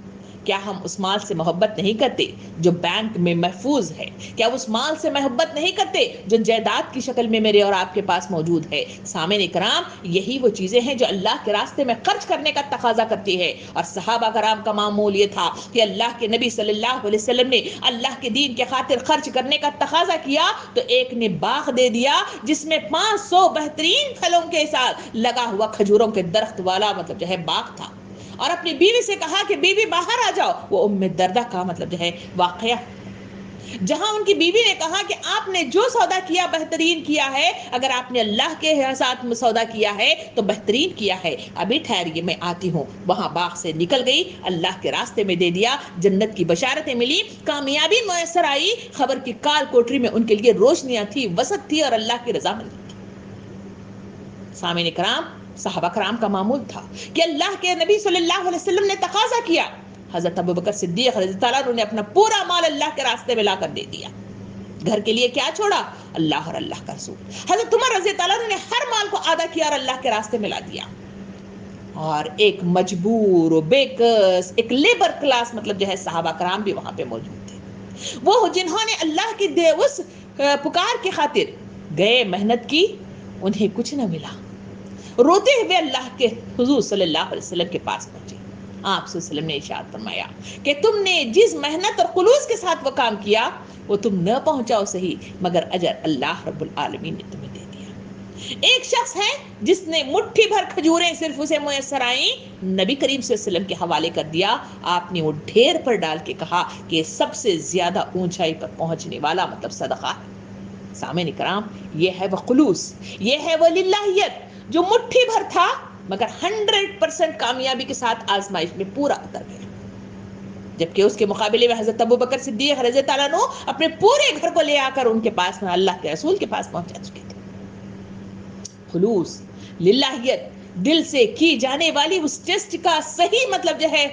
کیا ہم اس مال سے محبت نہیں کرتے جو بینک میں محفوظ ہے؟ کیا اس مال سے محبت نہیں کرتے جو جائیداد کی شکل میں میرے اور آپ کے پاس موجود ہے؟ سامعین کرام، یہی وہ چیزیں ہیں جو اللہ کے راستے میں خرچ کرنے کا تقاضا کرتی ہے۔ اور صحابہ کرام کا معمول یہ تھا کہ اللہ کے نبی صلی اللہ علیہ وسلم نے اللہ کے دین کے خاطر خرچ کرنے کا تقاضا کیا تو ایک نے باغ دے دیا جس میں 500 بہترین پھلوں کے ساتھ لگا ہوا کھجوروں کے درخت والا باغ تھا، اور اپنی بیوی سے کہا کہ بیوی باہر آ جاؤ۔ وہ ام دردہ کا واقعہ، جہاں ان کی بیوی نے کہا کہ آپ نے جو سودا کیا بہترین کیا ہے، اگر آپ نے اللہ کے ساتھ سودا کیا ہے تو بہترین کیا ہے، ابھی ٹھہریے میں آتی ہوں۔ وہاں باغ سے نکل گئی، اللہ کے راستے میں دے دیا، جنت کی بشارتیں ملی، کامیابی میسر آئی، خبر کی کال کوٹری میں ان کے لیے روشنیاں تھی، وسعت تھی، اور اللہ کی رضامندی تھی۔ سامعین کرام، صحابہ کرام کا معمول تھا کہ اللہ کے نبی صلی اللہ علیہ وسلم نے تقاضا کیا، حضرت ابوبکر صدیق رضی اللہ عنہ نے اپنا پورا مال اللہ کے راستے میں لا کر دے دیا۔ گھر کے لیے کیا چھوڑا؟ اللہ اور اللہ کا رسول۔ حضرت عمر رضی اللہ عنہ نے ہر مال کو آدھا کیا اور اللہ کے راستے میں لا دیا۔ اور ایک مجبور و بے کس، ایک لیبر کلاس صحابہ کرام بھی وہاں پہ موجود تھے، وہ جنہوں نے اللہ کی اس پکار کی خاطر گئے، محنت کی، انہیں کچھ نہ ملا، روتے ہوئے اللہ کے حضور صلی اللہ علیہ وسلم کے پاس پہنچے۔ آپ صلی اللہ علیہ وسلم نے ارشاد فرمایا کہ تم نے جس محنت اور خلوص کے ساتھ وہ کام کیا وہ تم نہ پہنچاؤ صحیح، مگر اجر اللہ رب العالمین نے تمہیں دے دیا۔ ایک شخص ہے جس نے مٹھی بھر کھجوریں صرف اسے میسر آئیں، نبی کریم صلی اللہ علیہ وسلم کے حوالے کر دیا، آپ نے وہ ڈھیر پر ڈال کے کہا کہ سب سے زیادہ اونچائی پر پہنچنے والا صدقہ ہے۔ سامعین کرام، یہ ہے وہ خلوص، یہ ہے وہ للہیت جو مٹھی بھر تھا مگر 100% کامیابی کے ساتھ آزمائش میں پورا اتر گیا، جبکہ اس کے مقابلے میں حضرت ابوبکر صدیق رضی اللہ عنہ اپنے پورے گھر کو لے آ کر ان کے پاس میں اللہ کے رسول کے پاس پہنچا چکے تھے۔ خلوص، للہیت، دل سے کی جانے والی اس ٹیسٹ کا صحیح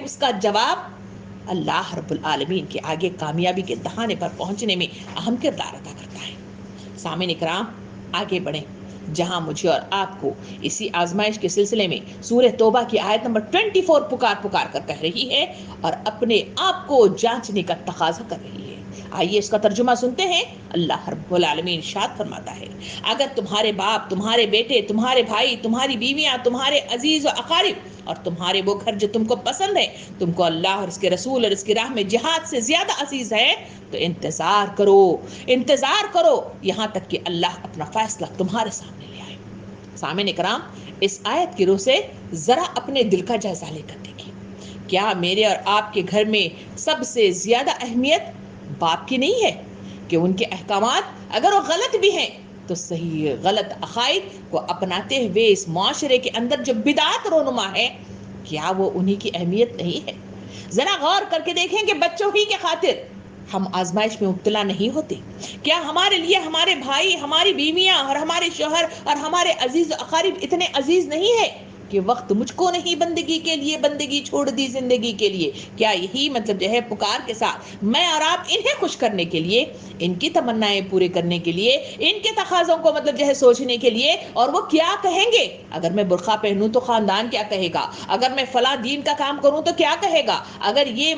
اس کا جواب اللہ رب العالمین کے آگے کامیابی کے دہانے پر پہنچنے میں اہم کردار ادا کرتا ہے۔ سامعین کرام، آگے بڑھیں، جہاں مجھے اور آپ کو اسی آزمائش کے سلسلے میں سورہ توبہ کی آیت نمبر 24 پکار کر کہہ رہی ہے اور اپنے آپ کو جانچنے کا تقاضا کر رہی ہے۔ آئیے اس کا ترجمہ سنتے ہیں۔ اللہ رب العالمین ارشاد فرماتا ہے، اگر تمہارے باپ، تمہارے بیٹے، تمہارے بھائی، تمہاری بیویاں، تمہارے عزیز و اقارب اور تمہارے وہ گھر جو تم کو پسند ہے، تم کو اللہ اور اس کے رسول اور اس کی راہ میں جہاد سے زیادہ عزیز ہے، تو انتظار کرو یہاں تک کہ اللہ اپنا فیصلہ تمہارے سامنے لے آئے۔ سامعین کرام، اس آیت کی روح سے ذرا اپنے دل کا جائزہ لے کر دیکھیں، کیا میرے اور آپ کے گھر میں سب سے زیادہ اہمیت باپ کی نہیں ہے کہ ان کے احکامات اگر وہ غلط بھی ہیں تو صحیح غلط عقائد کو اپناتے ہوئے اس معاشرے کے اندر جو بدعات رونما ہے، کیا وہ انہی کی اہمیت نہیں ہے؟ ذرا غور کر کے دیکھیں کہ بچوں ہی کے خاطر ہم آزمائش میں مبتلا نہیں ہوتے؟ کیا ہمارے لیے ہمارے بھائی، ہماری بیویاں اور ہمارے شوہر اور ہمارے عزیز و اقارب اتنے عزیز نہیں ہے کہ وقت مجھ کو نہیں بندگی کے لیے، بندگی چھوڑ دی زندگی کے لیے؟ کیا یہی پکار کے ساتھ میں اور آپ انہیں خوش کرنے کے لیے، ان کی تمنائیں پورے کرنے کے لیے، ان کے تقاضوں کو سوچنے کے لیے، اور وہ کیا کہیں گے؟ اگر میں برقع پہنوں تو خاندان کیا کہے گا؟ اگر میں فلاں دین کا کام کروں تو کیا کہے گا؟ اگر یہ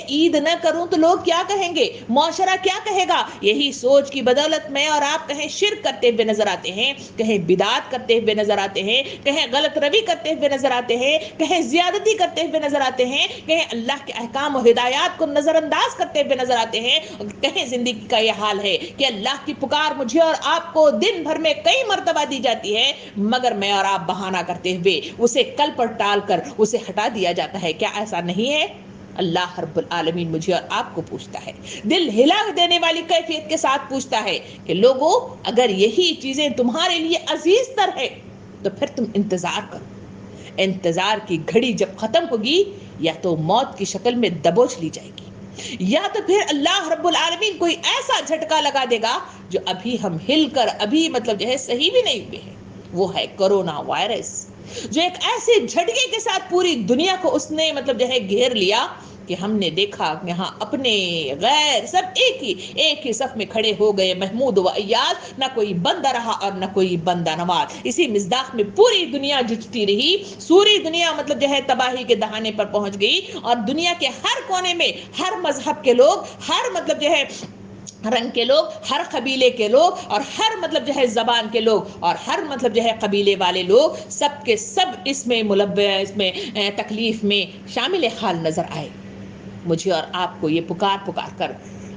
عید نہ کروں تو لوگ کیا کہیں گے؟ معاشرہ کیا کہے گا؟ یہی سوچ کی بدولت میں اور آپ کہیں شرک کرتے ہوئے نظر آتے ہیں، کہیں بدعات کرتے ہوئے نظر آتے ہیں، کہیں غلط روی کرتے کرتے ہوئے نظر آتے ہیں، کہیں زیادتی کرتے ہوئے نظر آتے ہیں، کہیں اللہ کے احکام و ہدایات کو نظر انداز کرتے ہوئے نظر آتے ہیں، کہیں زندگی کا یہ حال ہے کہ اللہ کی پکار مجھے اور آپ کو دن بھر میں کئی مرتبہ دی جاتی ہے، مگر میں اور آپ بہانہ کرتے ہوئے اسے کل پر ٹال کر اسے ہٹا دیا جاتا ہے۔ کیا ایسا نہیں ہے؟ اللہ رب العالمین مجھے اور آپ کو پوچھتا ہے، دل ہلا دینے والی کیفیت کے ساتھ پوچھتا ہے کہ لوگوں، اگر یہی چیزیں تمہارے لیے عزیز تر ہے تو پھر تم انتظار کرو۔ انتظار کی گھڑی جب ختم ہوگی، یا تو موت کی شکل میں دبوچ لی جائے گی، یا تو پھر اللہ رب العالمین کوئی ایسا جھٹکا لگا دے گا جو ابھی ہم ہل کر ابھی صحیح بھی نہیں ہوئے ہیں۔ وہ ہے کرونا وائرس، جو ایک ایسے جھٹکے کے ساتھ پوری دنیا کو اس نے گھیر لیا کہ ہم نے دیکھا یہاں اپنے غیر سب ایک ہی صف میں کھڑے ہو گئے، محمود و ایاز، نہ کوئی بندہ رہا اور نہ کوئی بندہ نواز۔ اسی مصداق میں پوری دنیا جھجتی رہی، سوری دنیا تباہی کے دہانے پر پہنچ گئی، اور دنیا کے ہر کونے میں ہر مذہب کے لوگ، ہر رنگ کے لوگ، ہر قبیلے کے لوگ، اور ہر زبان کے لوگ، اور ہر قبیلے والے لوگ، سب کے سب اس میں تکلیف میں شامل حال نظر آئے۔ مجھے اور آپ کو یہ پکار کر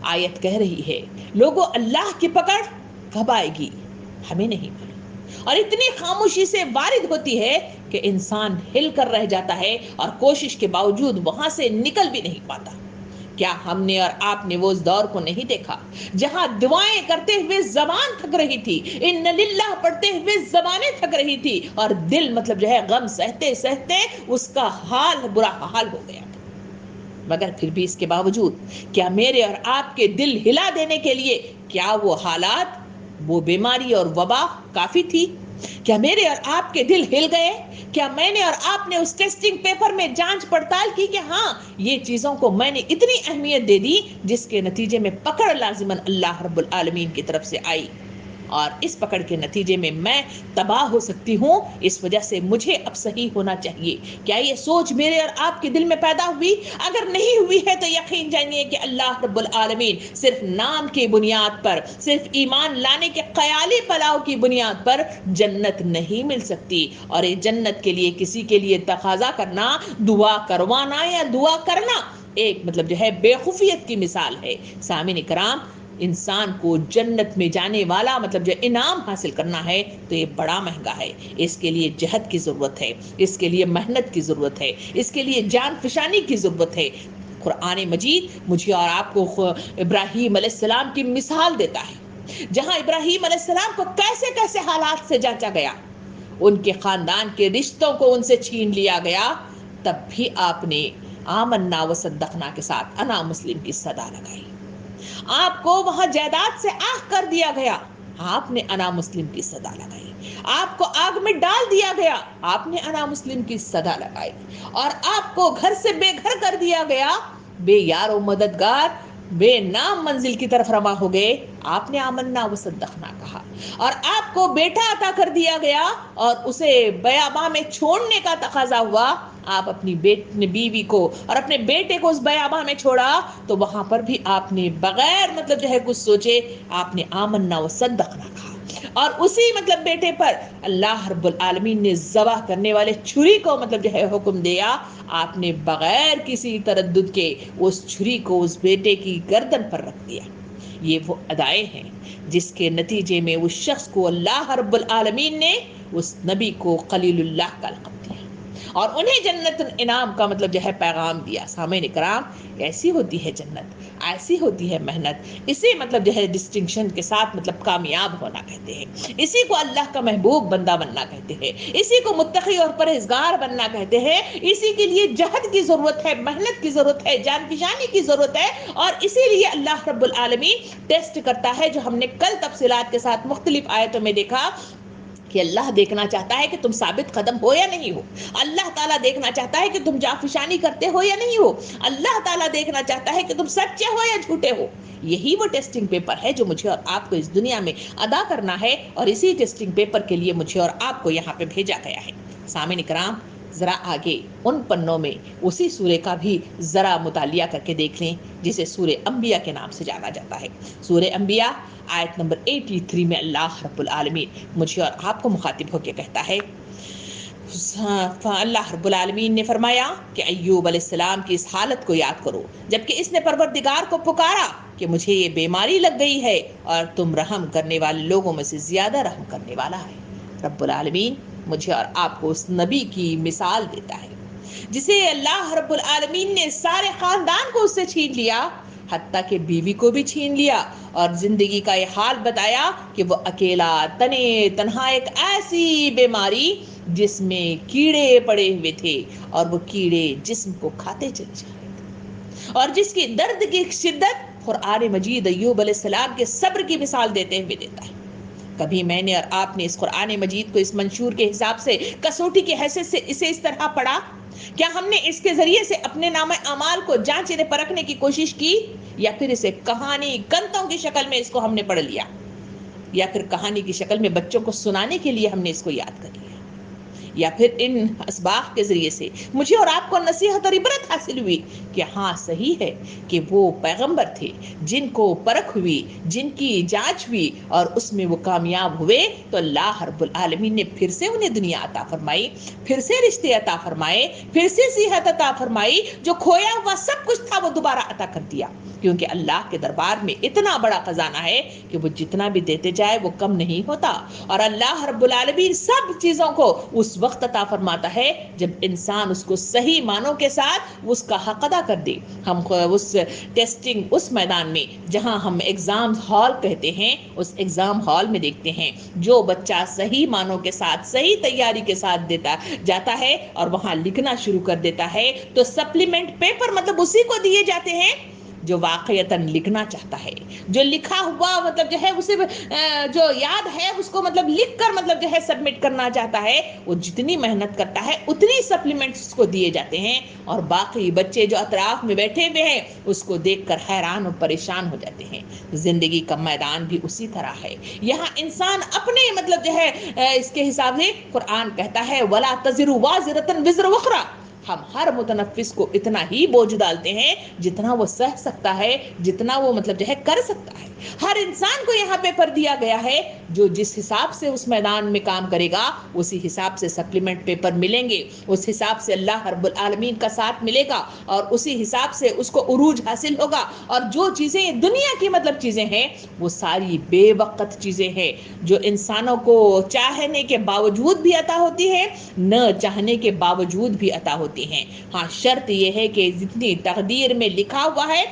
آیت کہہ رہی ہے، لوگوں، اللہ کی پکڑ کب آئے گی ہمیں نہیں معلوم، اور اتنی خاموشی سے وارد ہوتی ہے کہ انسان ہل کر رہ جاتا ہے، اور کوشش کے باوجود وہاں سے نکل بھی نہیں پاتا۔ کیا ہم نے اور آپ نے وہ اس دور کو نہیں دیکھا جہاں دعائیں کرتے ہوئے زبان تھک رہی تھی، ان للہ پڑھتے ہوئے زبانیں تھک رہی تھی، اور دل غم سہتے سہتے اس کا برا حال ہو گیا، مگر پھر بھی اس کے باوجود کیا میرے اور آپ کے دل ہلا دینے کے لیے کیا وہ حالات، وہ بیماری اور وبا کافی تھی؟ کیا میرے اور آپ کے دل ہل گئے؟ کیا میں نے اور آپ نے اس ٹیسٹنگ پیپر میں جانچ پڑتال کی کہ ہاں، یہ چیزوں کو میں نے اتنی اہمیت دے دی جس کے نتیجے میں پکڑ لازماً اللہ رب العالمین کی طرف سے آئی، اور اس پکڑ کے نتیجے میں تباہ ہو سکتی ہوں، اس وجہ سے مجھے اب صحیح ہونا چاہیے۔ کیا یہ سوچ میرے اور آپ کے دل میں پیدا ہوئی؟ اگر نہیں ہوئی ہے تو یقین جانیے کہ اللہ رب العالمین صرف نام کی بنیاد پر، صرف ایمان لانے کے خیالی پلاؤ کی بنیاد پر جنت نہیں مل سکتی، اور یہ جنت کے لیے کسی کے لیے تقاضا کرنا، دعا کروانا یا دعا کرنا ایک بے خوفیت کی مثال ہے۔ سامعین کرام، انسان کو جنت میں جانے والا انعام حاصل کرنا ہے تو یہ بڑا مہنگا ہے، اس کے لیے جہد کی ضرورت ہے، اس کے لیے محنت کی ضرورت ہے، اس کے لیے جان فشانی کی ضرورت ہے۔ قرآن مجید مجھے اور آپ کو ابراہیم علیہ السلام کی مثال دیتا ہے، جہاں ابراہیم علیہ السلام کو کیسے کیسے حالات سے جانچا گیا، ان کے خاندان کے رشتوں کو ان سے چھین لیا گیا، تب بھی آپ نے آمنا وصدقنا کے ساتھ انا مسلم کی صدا لگائی۔ آپ کو وہاں جائیداد سے آہ کر دیا گیا، آپ نے انا مسلم کی صدا لگائی۔ آپ کو آگ میں ڈال دیا گیا، آپ نے انا مسلم کی صدا لگائی۔ اور آپ کو گھر سے بے گھر کر دیا گیا، بے یار و مددگار، بے نام منزل کی طرف رواں ہو گئے، آپ نے آمنا وصدقنا کہا۔ اور آپ کو بیٹا عطا کر دیا گیا اور اسے بیاباں میں چھوڑنے کا تقاضا ہوا، آپ اپنی بیوی کو اور اپنے بیٹے کو اس بیاباں میں چھوڑا، تو وہاں پر بھی آپ نے بغیر کچھ سوچے آپ نے آمنا وصدقنا کہا، اور اسی بیٹے پر اللہ رب العالمین نے ذبح کرنے والے چھری کو حکم دیا، آپ نے بغیر کسی تردد کے اس چھری کو اس بیٹے کی گردن پر رکھ دیا۔ یہ وہ ادائیں ہیں جس کے نتیجے میں اس شخص کو اللہ رب العالمین نے اس نبی کو خلیل اللہ کا لقب دیا، اور انہیں جنت انعام کا پیغام دیا۔ سامعین کرام، ایسی ہوتی ہے جنت، ایسی ہوتی ہے محنت، اسی ڈسٹنکشن کے ساتھ کامیاب ہونا کہتے ہیں، اسی کو اللہ کا محبوب بندہ بننا کہتے ہیں، اسی کو متقی اور پرہیزگار بننا کہتے ہیں، اسی کے لیے جہد کی ضرورت ہے، محنت کی ضرورت ہے، جان فشانی کی ضرورت ہے، اور اسی لیے اللہ رب العالمین ٹیسٹ کرتا ہے، جو ہم نے کل تفصیلات کے ساتھ مختلف آیتوں میں دیکھا کہ اللہ دیکھنا چاہتا ہے کہ تم ثابت قدم ہو یا نہیں ہو، اللہ تعالیٰ دیکھنا چاہتا ہے کہ تم جافشانی کرتے ہو یا نہیں ہو، اللہ تعالیٰ دیکھنا چاہتا ہے کہ تم سچے ہو یا جھوٹے ہو۔ یہی وہ ٹیسٹنگ پیپر ہے جو مجھے اور آپ کو اس دنیا میں ادا کرنا ہے، اور اسی ٹیسٹنگ پیپر کے لیے مجھے اور آپ کو یہاں پہ بھیجا گیا ہے۔ سامعین کرام، ذرا آگے ان پنوں میں اسی سورے کا بھی ذرا مطالعہ کر کے دیکھ لیں جسے سورہ انبیاء کے نام سے جانا جاتا ہے۔ سورہ انبیاء آیت نمبر 83 میں اللہ رب العالمین مجھے اور آپ کو مخاطب ہو کے کہتا ہے، اللہ رب العالمین نے فرمایا کہ ایوب علیہ السلام کی اس حالت کو یاد کرو جبکہ اس نے پروردگار کو پکارا کہ مجھے یہ بیماری لگ گئی ہے اور تم رحم کرنے والے لوگوں میں سے زیادہ رحم کرنے والا ہے۔ رب العالمین مجھے اور آپ کو اس نبی کی مثال دیتا ہے جسے اللہ رب العالمین نے سارے خاندان کو اس سے چھین لیا، حتیٰ کہ بیوی کو بھی چھین لیا، اور زندگی کا یہ حال بتایا کہ وہ اکیلا تنہا ایک ایسی بیماری جس میں کیڑے پڑے ہوئے تھے اور وہ کیڑے جسم کو کھاتے چلے جا رہے تھے، اور جس کی درد کی شدت قرآن مجید ایوب علیہ السلام کے صبر کی مثال دیتے ہوئے دیتا ہے۔ کبھی میں نے اور آپ نے اس قرآن مجید کو اس منشور کے حساب سے کسوٹی کی حیثیت سے اسے اس طرح پڑھا؟ کیا ہم نے اس کے ذریعے سے اپنے نام اعمال کو جانچنے پرکھنے کی کوشش کی، یا پھر اسے کہانی کنتوں کی شکل میں اس کو ہم نے پڑھ لیا، یا پھر کہانی کی شکل میں بچوں کو سنانے کے لیے ہم نے اس کو یاد کر لیا، یا پھر ان اسباق کے ذریعے سے مجھے اور آپ کو نصیحت اور عبرت حاصل ہوئی کہ ہاں صحیح ہے کہ وہ پیغمبر تھے جن کو پرکھ ہوئی، جن کی جانچ ہوئی اور اس میں وہ کامیاب ہوئے، تو اللہ رب العالمین نے پھر سے انہیں دنیا عطا فرمائی، پھر سے رشتے عطا فرمائے، پھر سے صحت عطا فرمائی، جو کھویا ہوا سب کچھ تھا وہ دوبارہ عطا کر دیا، کیونکہ اللہ کے دربار میں اتنا بڑا خزانہ ہے کہ وہ جتنا بھی دیتے جائے وہ کم نہیں ہوتا، اور اللہ رب العالمین سب چیزوں کو اس وقت عطا فرماتا ہے جب انسان اس کو صحیح معنوں کے ساتھ اس کا حق ادا کر دے۔ ہم اس ٹیسٹنگ، اس میدان میں جہاں ہم ایگزام ہال کہتے ہیں، اس ایگزام ہال میں دیکھتے ہیں جو بچہ صحیح معنوں کے ساتھ صحیح تیاری کے ساتھ دیتا جاتا ہے اور وہاں لکھنا شروع کر دیتا ہے تو سپلیمنٹ پیپر مطلب اسی کو دیے جاتے ہیں جو واقعتاً لکھنا چاہتا ہے، جو لکھا ہوا مطلب جو ہے اسے جو یاد ہے اس کو مطلب لکھ کر مطلب جو ہے سبمٹ کرنا چاہتا ہے، وہ جتنی محنت کرتا ہے اتنی سپلیمنٹس کو دیے جاتے ہیں، اور باقی بچے جو اطراف میں بیٹھے ہوئے ہیں اس کو دیکھ کر حیران اور پریشان ہو جاتے ہیں۔ زندگی کا میدان بھی اسی طرح ہے، یہاں انسان اپنے مطلب جو ہے اس کے حساب سے قرآن کہتا ہے وَلَا تَزِرُ وَازِرَةٌ وِزْرَ أُخْرَى، ہم ہر متنفس کو اتنا ہی بوجھ ڈالتے ہیں جتنا وہ سہ سکتا ہے، جتنا وہ مطلب جو ہے کر سکتا ہے۔ ہر انسان کو یہاں پیپر دیا گیا ہے، جو جس حساب سے اس میدان میں کام کرے گا اسی حساب سے سپلیمنٹ پیپر ملیں گے، اس حساب سے اللہ رب العالمین کا ساتھ ملے گا، اور اسی حساب سے اس کو عروج حاصل ہوگا، اور جو چیزیں دنیا کی مطلب چیزیں ہیں وہ ساری بے وقت چیزیں ہیں جو انسانوں کو چاہنے کے باوجود بھی عطا ہوتی ہے، نہ چاہنے کے باوجود بھی عطا ہوتی ہیں۔ ہاں شرط یہ ہے کہ جتنی تقدیر میں لکھا ہوا ہے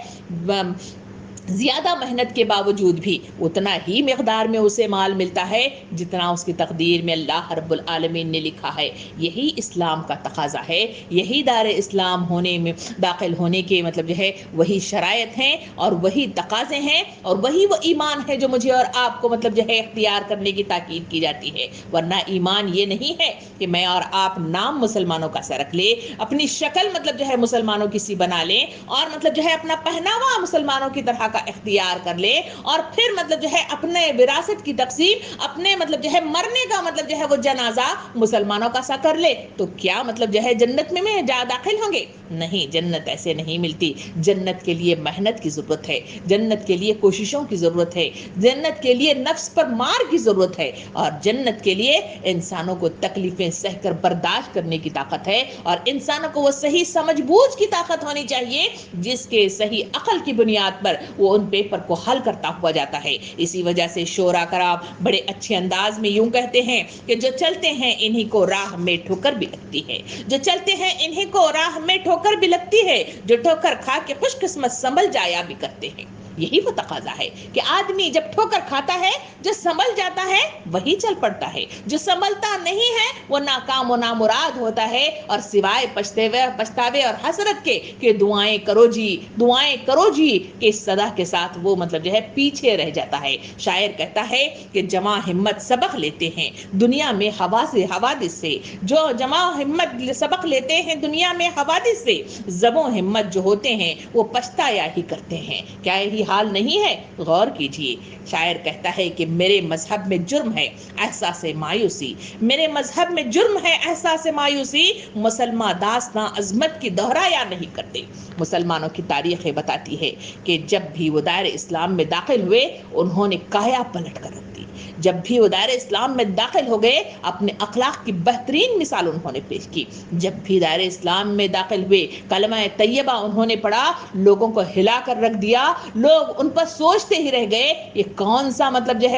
زیادہ محنت کے باوجود بھی اتنا ہی مقدار میں اسے مال ملتا ہے جتنا اس کی تقدیر میں اللہ رب العالمین نے لکھا ہے۔ یہی اسلام کا تقاضا ہے، یہی دار اسلام ہونے میں داخل ہونے کے مطلب جو ہے وہی شرائط ہیں اور وہی تقاضے ہیں اور وہی وہ ایمان ہے جو مجھے اور آپ کو مطلب جو ہے اختیار کرنے کی تاکید کی جاتی ہے، ورنہ ایمان یہ نہیں ہے کہ میں اور آپ نام مسلمانوں کا سا رکھ لے، اپنی شکل مطلب جو ہے مسلمانوں کی سی بنا لیں، اور مطلب جو ہے اپنا پہناوا مسلمانوں کی طرح کا اختیار کر لے، اور پھر مطلب جو ہے اپنے وراثت کی تقسیم، اپنے مطلب جو ہے مرنے کا مطلب جو ہے وہ جنازہ مسلمانوں کا سا کر لے، تو کیا مطلب جو ہے جنت میں جا داخل ہوں گے؟ نہیں، جنت ایسے نہیں ملتی۔ جنت کے لیے محنت کی ضرورت ہے، جنت کے لیے کوششوں کی ضرورت ہے، جنت کے لیے نفس پر مار کی ضرورت ہے، اور جنت کے لیے انسانوں کو تکلیفیں سہ کر برداشت کرنے کی طاقت ہے، اور انسانوں کو وہ صحیح سمجھ بوجھ کی طاقت ہونی چاہیے جس کے صحیح عقل کی بنیاد پر وہ ان پیپر کو حل کرتا ہوا جاتا ہے۔ اسی وجہ سے شعراء کرام بڑے اچھے انداز میں یوں کہتے ہیں کہ جو چلتے ہیں انہی کو راہ میں ٹھوکر بھی لگتی ہے، جو چلتے ہیں انہی کو راہ میں ٹھوکر بھی لگتی ہے، جو ٹھوکر کھا کے خوش قسمت سنبھل جایا بھی کرتے ہیں۔ یہی وہ تقاضا ہے کہ آدمی جب ٹھوکر کھاتا ہے، جو سنبھل جاتا ہے وہی چل پڑتا ہے، جو سنبھلتا نہیں ہے وہ ناکام و نامراد ہوتا ہے، اور سوائے پچھتاوے اور حسرت کے کہ دعائیں کرو جی، دعائیں کرو جی کہ صدا کے ساتھ وہ مطلب جو ہے پیچھے رہ جاتا ہے۔ شاعر کہتا ہے کہ جمع ہمت سبق لیتے ہیں دنیا میں حوادث سے، جو جمع ہمت سبق لیتے ہیں دنیا میں حوادث سے، زبوں ہمت جو ہوتے ہیں وہ پچھتایا ہی کرتے ہیں۔ کیا یہی حال نہیں ہے؟ غور کیجئے۔ شاعر کہتا ہے کہ میرے مذہب میں جرم ہے احساس مایوسی، میرے مذہب میں جرم ہے احساس مایوسی، مسلمان داستاں عظمت کی دہرایا نہیں کرتے۔ مسلمانوں کی تاریخ بتاتی ہے کہ جب بھی وہ دائرہ اسلام میں داخل ہوئے انہوں نے کایا پلٹ کر رکھ دی۔ جب بھی وہ دائرہ اسلام میں داخل ہو گئے اپنے اخلاق کی بہترین مثال انہوں نے پیش کی۔ جب بھی دائرہ اسلام میں داخل ہوئے کلمہ طیبہ انہوں نے پڑھا، لوگوں کو ہلا کر رکھ دیا، لوگ ان پر سوچتے ہی رہ گئے یہ کون سا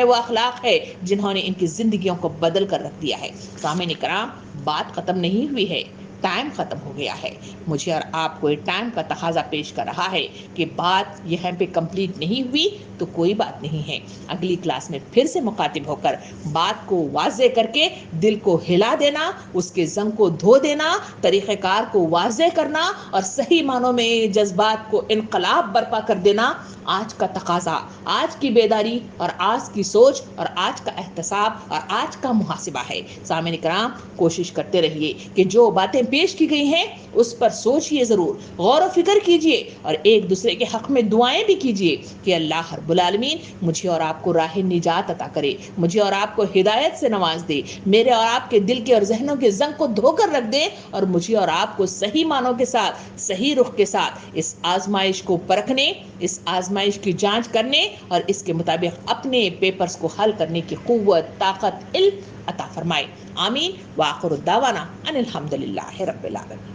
وہ اخلاق ہے جنہوں نے ان کی زندگیوں کو بدل کر رکھ دیا ہے۔ سامعین کرام، بات ختم نہیں ہوئی ہے، ٹائم ختم ہو گیا ہے۔ مجھے اور آپ کو ٹائم کا تقاضا پیش کر رہا ہے کہ بات یہاں پہ کمپلیٹ نہیں ہوئی تو کوئی بات نہیں ہے، اگلی کلاس میں پھر سے مخاطب ہو کر بات کو واضح کر کے دل کو ہلا دینا، اس کے زنگ کو دھو دینا، طریقہ کار کو واضح کرنا اور صحیح معنوں میں جذبات کو انقلاب برپا کر دینا آج کا تقاضا، آج کی بیداری اور آج کی سوچ اور آج کا احتساب اور آج کا محاسبہ ہے۔ سامعین کرام، کوشش کرتے رہیے کہ جو باتیں پیش کی گئی ہیں اس پر سوچئے ضرور، غور و فکر کیجئے اور ایک دوسرے کے حق میں دعائیں بھی کیجئے کہ اللہ رب العالمین مجھے اور آپ کو راہ نجات عطا کرے، مجھے اور آپ کو ہدایت سے نواز دے، میرے اور آپ کے دل کے اور ذہنوں کے زنگ کو دھو کر رکھ دے اور مجھے اور آپ کو صحیح معنوں کے ساتھ، صحیح رخ کے ساتھ اس آزمائش کو پرکھنے، اس آزمائش کی جانچ کرنے اور اس کے مطابق اپنے پیپرز کو حل کرنے کی قوت، طاقت، علم عطا فرمائے۔ آمین۔ وآخر الدعوانا ان الحمدللہ رب العالمین۔